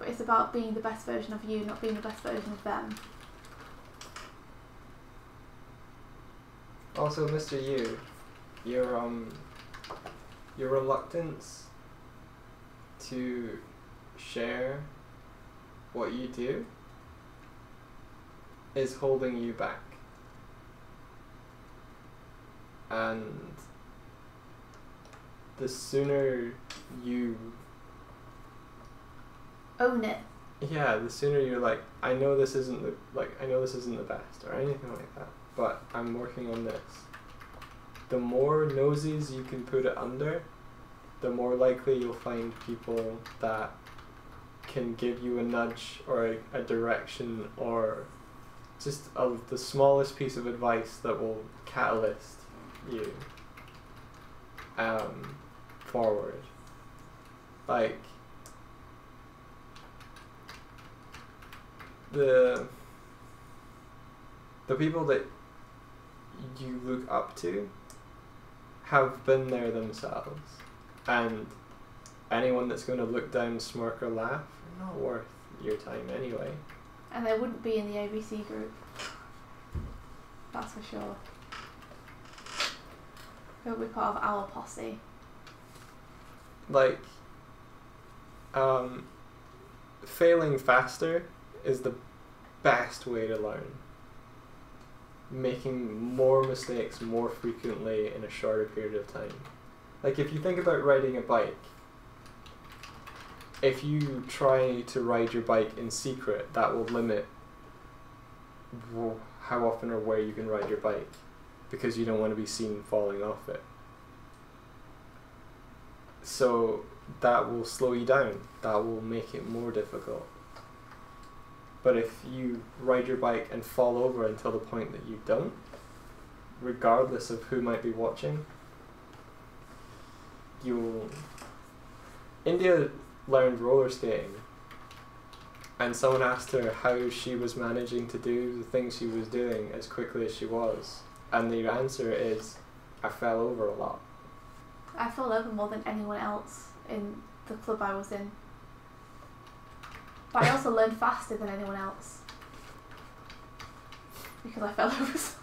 But it's about being the best version of you, not being the best version of them. Also, Mr. Yu, your reluctance to share what you do is holding you back. And the sooner you own it. Yeah, the sooner you're like, I know this isn't the best or anything like that, but I'm working on this. The more noses you can put it under, the more likely you'll find people that can give you a nudge or a direction or just the smallest piece of advice that will catalyst you forward. Like the people that you look up to have been there themselves, and anyone that's going to look down, smirk or laugh are not worth your time anyway. And they wouldn't be in the ABC group. That's for sure. They would be part of our posse. Like, failing faster is the best way to learn. Making more mistakes more frequently in a shorter period of time. Like, if you think about riding a bike, if you try to ride your bike in secret, that will limit how often or where you can ride your bike, because you don't want to be seen falling off it. So that will slow you down. That will make it more difficult. But if you ride your bike and fall over until the point that you don't, regardless of who might be watching, you'll... India learned roller skating, and someone asked her how she was managing to do the things she was doing as quickly as she was, and the answer is, I fell over a lot. I fell over more than anyone else in the club I was in. But I also learned faster than anyone else. Because I fell over so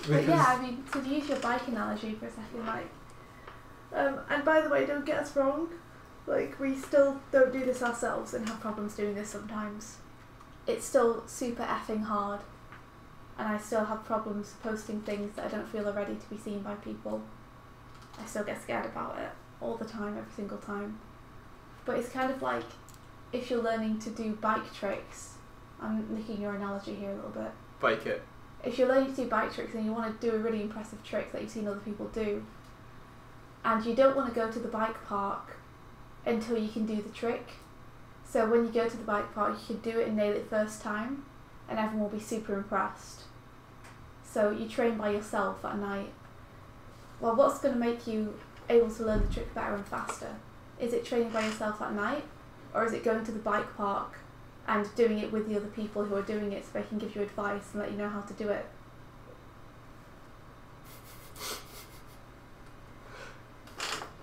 But yeah, I mean, to use your bike analogy for a second, like... and by the way, don't get us wrong. Like, we still don't do this ourselves and have problems doing this sometimes. It's still super effing hard. And I still have problems posting things that I don't feel are ready to be seen by people. I still get scared about it all the time, every single time. But it's kind of like, if you're learning to do bike tricks, I'm nicking your analogy here a little bit. Bike it. If you're learning to do bike tricks and you want to do a really impressive trick that you've seen other people do, and you don't want to go to the bike park until you can do the trick. So when you go to the bike park, you can do it and nail it first time, and everyone will be super impressed. So you train by yourself at night. Well, what's going to make you able to learn the trick better and faster? Is it training by yourself at night? Or is it going to the bike park and doing it with the other people who are doing it so they can give you advice and let you know how to do it.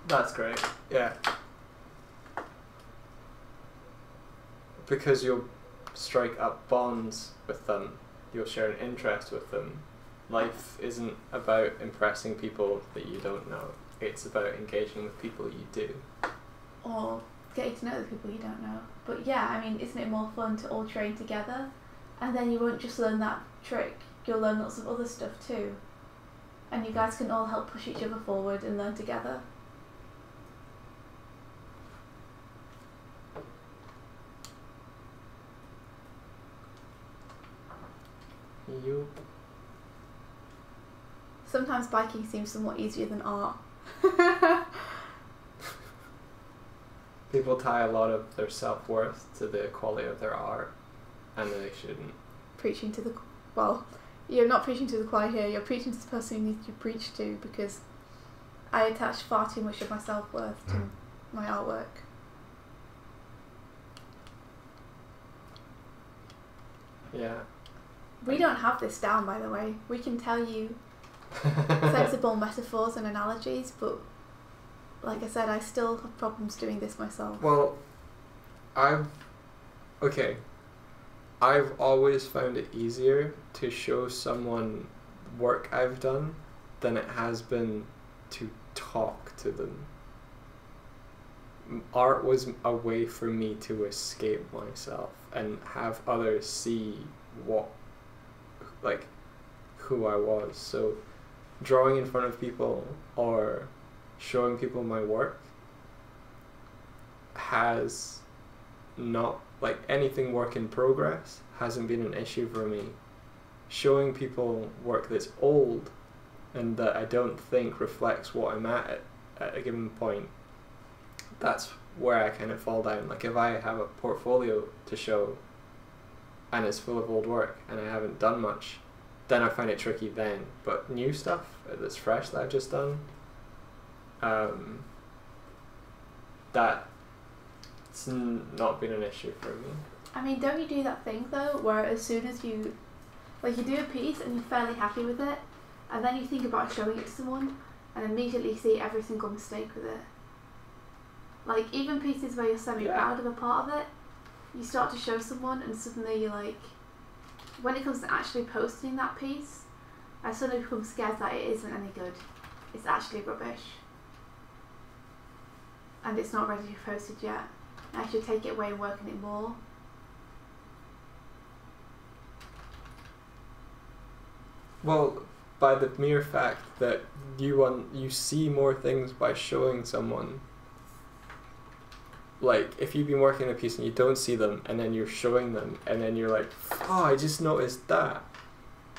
That's great. Yeah. Because you'll strike up bonds with them, you'll share an interest with them. Life isn't about impressing people that you don't know. It's about engaging with people you do. Or getting to know the people you don't know. But yeah, I mean, isn't it more fun to all train together? And then you won't just learn that trick, you'll learn lots of other stuff too. And you guys can all help push each other forward and learn together. You. Sometimes biking seems somewhat easier than art. People tie a lot of their self-worth to the quality of their art, and they shouldn't. Preaching to the... Well, you're not preaching to the choir here, you're preaching to the person who needs to be preached to, because I attach far too much of my self-worth to my artwork. Yeah. We don't have this down, by the way. We can tell you sensible metaphors and analogies, but like I said, I still have problems doing this myself. Well, I've always found it easier to show someone work I've done than it has been to talk to them. Art was a way for me to escape myself and have others see who I was. So drawing in front of people or showing people my work has not, like, anything work in progress hasn't been an issue for me. Showing people work that's old and that I don't think reflects what I'm at a given point, that's where I kind of fall down. Like, if I have a portfolio to show and it's full of old work and I haven't done much, then I find it tricky then. But new stuff that's fresh that I've just done, that's not been an issue for me. I mean, don't you do that thing though, where as soon as you do a piece and you're fairly happy with it, and then you think about showing it to someone and immediately see every single mistake with it? Like, even pieces where you're semi-proud of a part of it, you start to show someone and suddenly you're like, when it comes to actually posting that piece, I suddenly become scared that it isn't any good. It's actually rubbish. And it's not ready to be posted yet. I should take it away and work on it more. Well, by the mere fact that you see more things by showing someone. Like, if you've been working on a piece and you don't see them, and then you're showing them, and then you're like, oh, I just noticed that,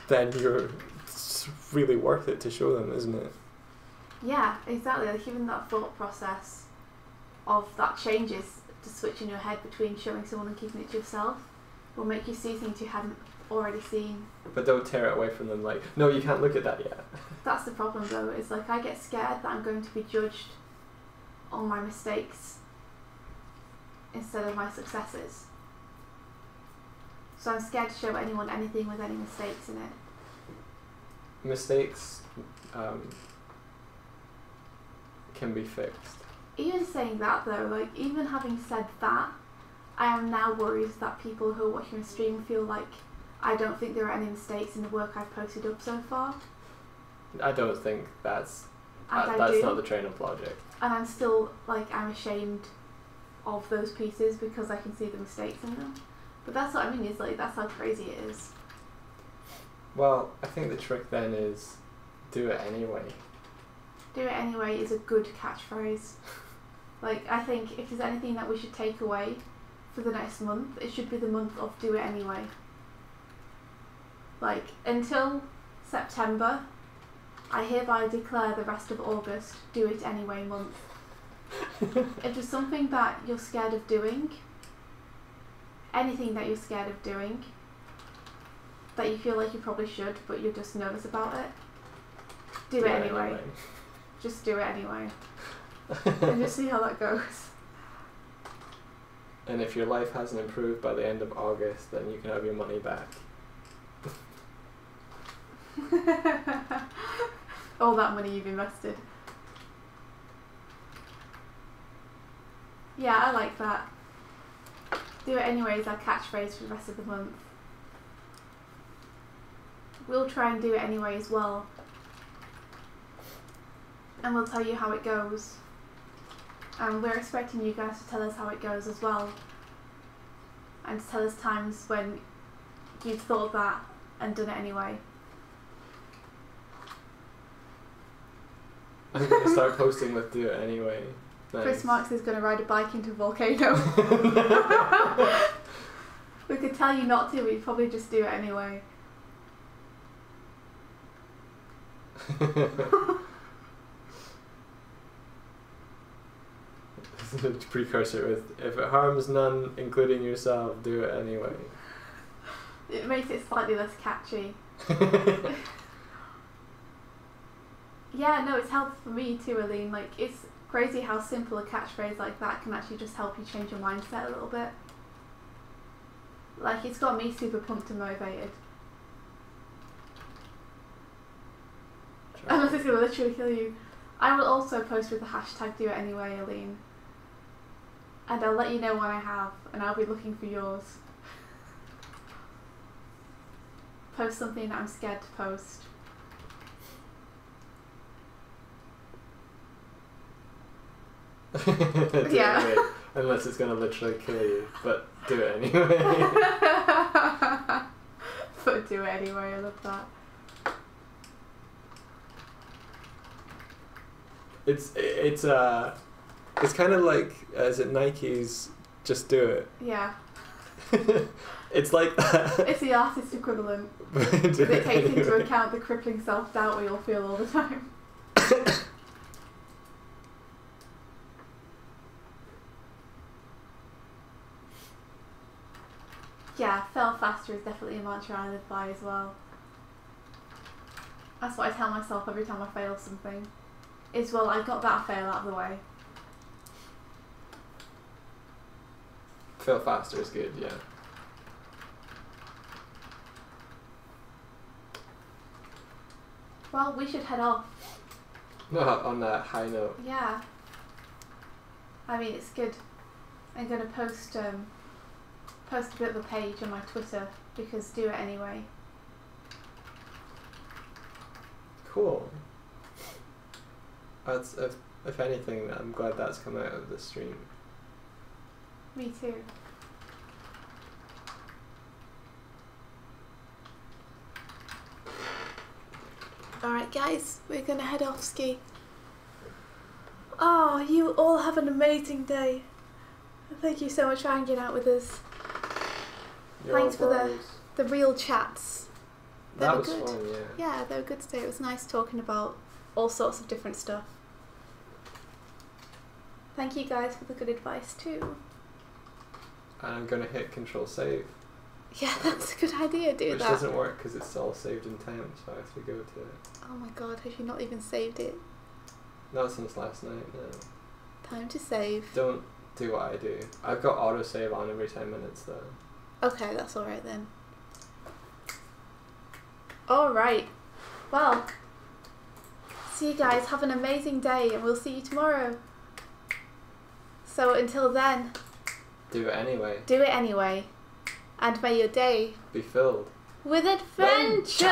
then it's really worth it to show them, isn't it? Yeah, exactly. Like, even that thought process of that changes to switch in your head between showing someone and keeping it to yourself will make you see things you hadn't already seen. But don't tear it away from them, like, no, you can't look at that yet. That's the problem though, is like, I get scared that I'm going to be judged on my mistakes instead of my successes. So I'm scared to show anyone anything with any mistakes in it. Mistakes can be fixed. Even saying that though, like, even having said that, I am now worried that people who are watching the stream feel like I don't think there are any mistakes in the work I've posted up so far. I don't think that's not the train of logic. And I'm still, like, I'm ashamed of those pieces because I can see the mistakes in them. But that's what I mean, is like, that's how crazy it is. Well, I think the trick then is do it anyway. Do it anyway is a good catchphrase. Like, I think if there's anything that we should take away for the next month, it should be the month of do it anyway. Like, until September, I hereby declare the rest of August do it anyway month. If there's something that you're scared of doing, anything that you're scared of doing, that you feel like you probably should, but you're just nervous about it, do it anyway. Just do it anyway. And just see how that goes. And if your life hasn't improved by the end of August, then you can have your money back. All that money you've invested. Yeah, I like that. Do it anyway is our catchphrase for the rest of the month. We'll try and do it anyway as well. And we'll tell you how it goes. And we're expecting you guys to tell us how it goes as well. And to tell us times when you've thought of that and done it anyway. I'm going to start posting with do it anyway. Nice. Chris Marks is going to ride a bike into a volcano. We could tell you not to, but you'd probably just do it anyway. Precursor with, if it harms none, including yourself, do it anyway. It makes it slightly less catchy. Yeah, no, it's helpful for me too, Aline. Like, it's crazy how simple a catchphrase like that can actually just help you change your mindset a little bit. Like, it's got me super pumped and motivated. Unless it's going to literally kill you. I will also post with the hashtag do it anyway, Aline. And I'll let you know when I have, and I'll be looking for yours. Post something that I'm scared to post. Yeah. It, unless it's going to literally kill you, but do it anyway. But do it anyway, I love that. It's kind of like, is it Nike's Just Do It? Yeah. It's like that. It's the artist equivalent. It takes into account the crippling self-doubt we all feel all the time. Yeah, fail faster is definitely a mantra I live by as well. That's what I tell myself every time I fail something. Is, well, I got that fail out of the way. Fail faster is good, yeah. Well, we should head off. On that high note. Yeah. I mean, it's good. I'm going to post a bit of a page on my Twitter, because do it anyway. Cool. That's, if anything, I'm glad that's come out of the stream. Me too. Alright guys, we're gonna head off ski. Oh, you all have an amazing day. Thank you so much for hanging out with us. Thanks for the real chats. That was fun, yeah. Yeah, they were good today. It was nice talking about all sorts of different stuff. Thank you guys for the good advice too. And I'm going to hit Control Save. Yeah, that's a good idea, do Which that. doesn't work because it's all saved in temp, so I have to go to it. Oh my god, have you not even saved it? Not since last night, no. Time to save. Don't do what I do. I've got autosave on every 10 minutes though. Okay, that's alright then. Alright. Well, see you guys. Have an amazing day and we'll see you tomorrow. So until then, do it anyway. Do it anyway. And may your day be filled with adventure!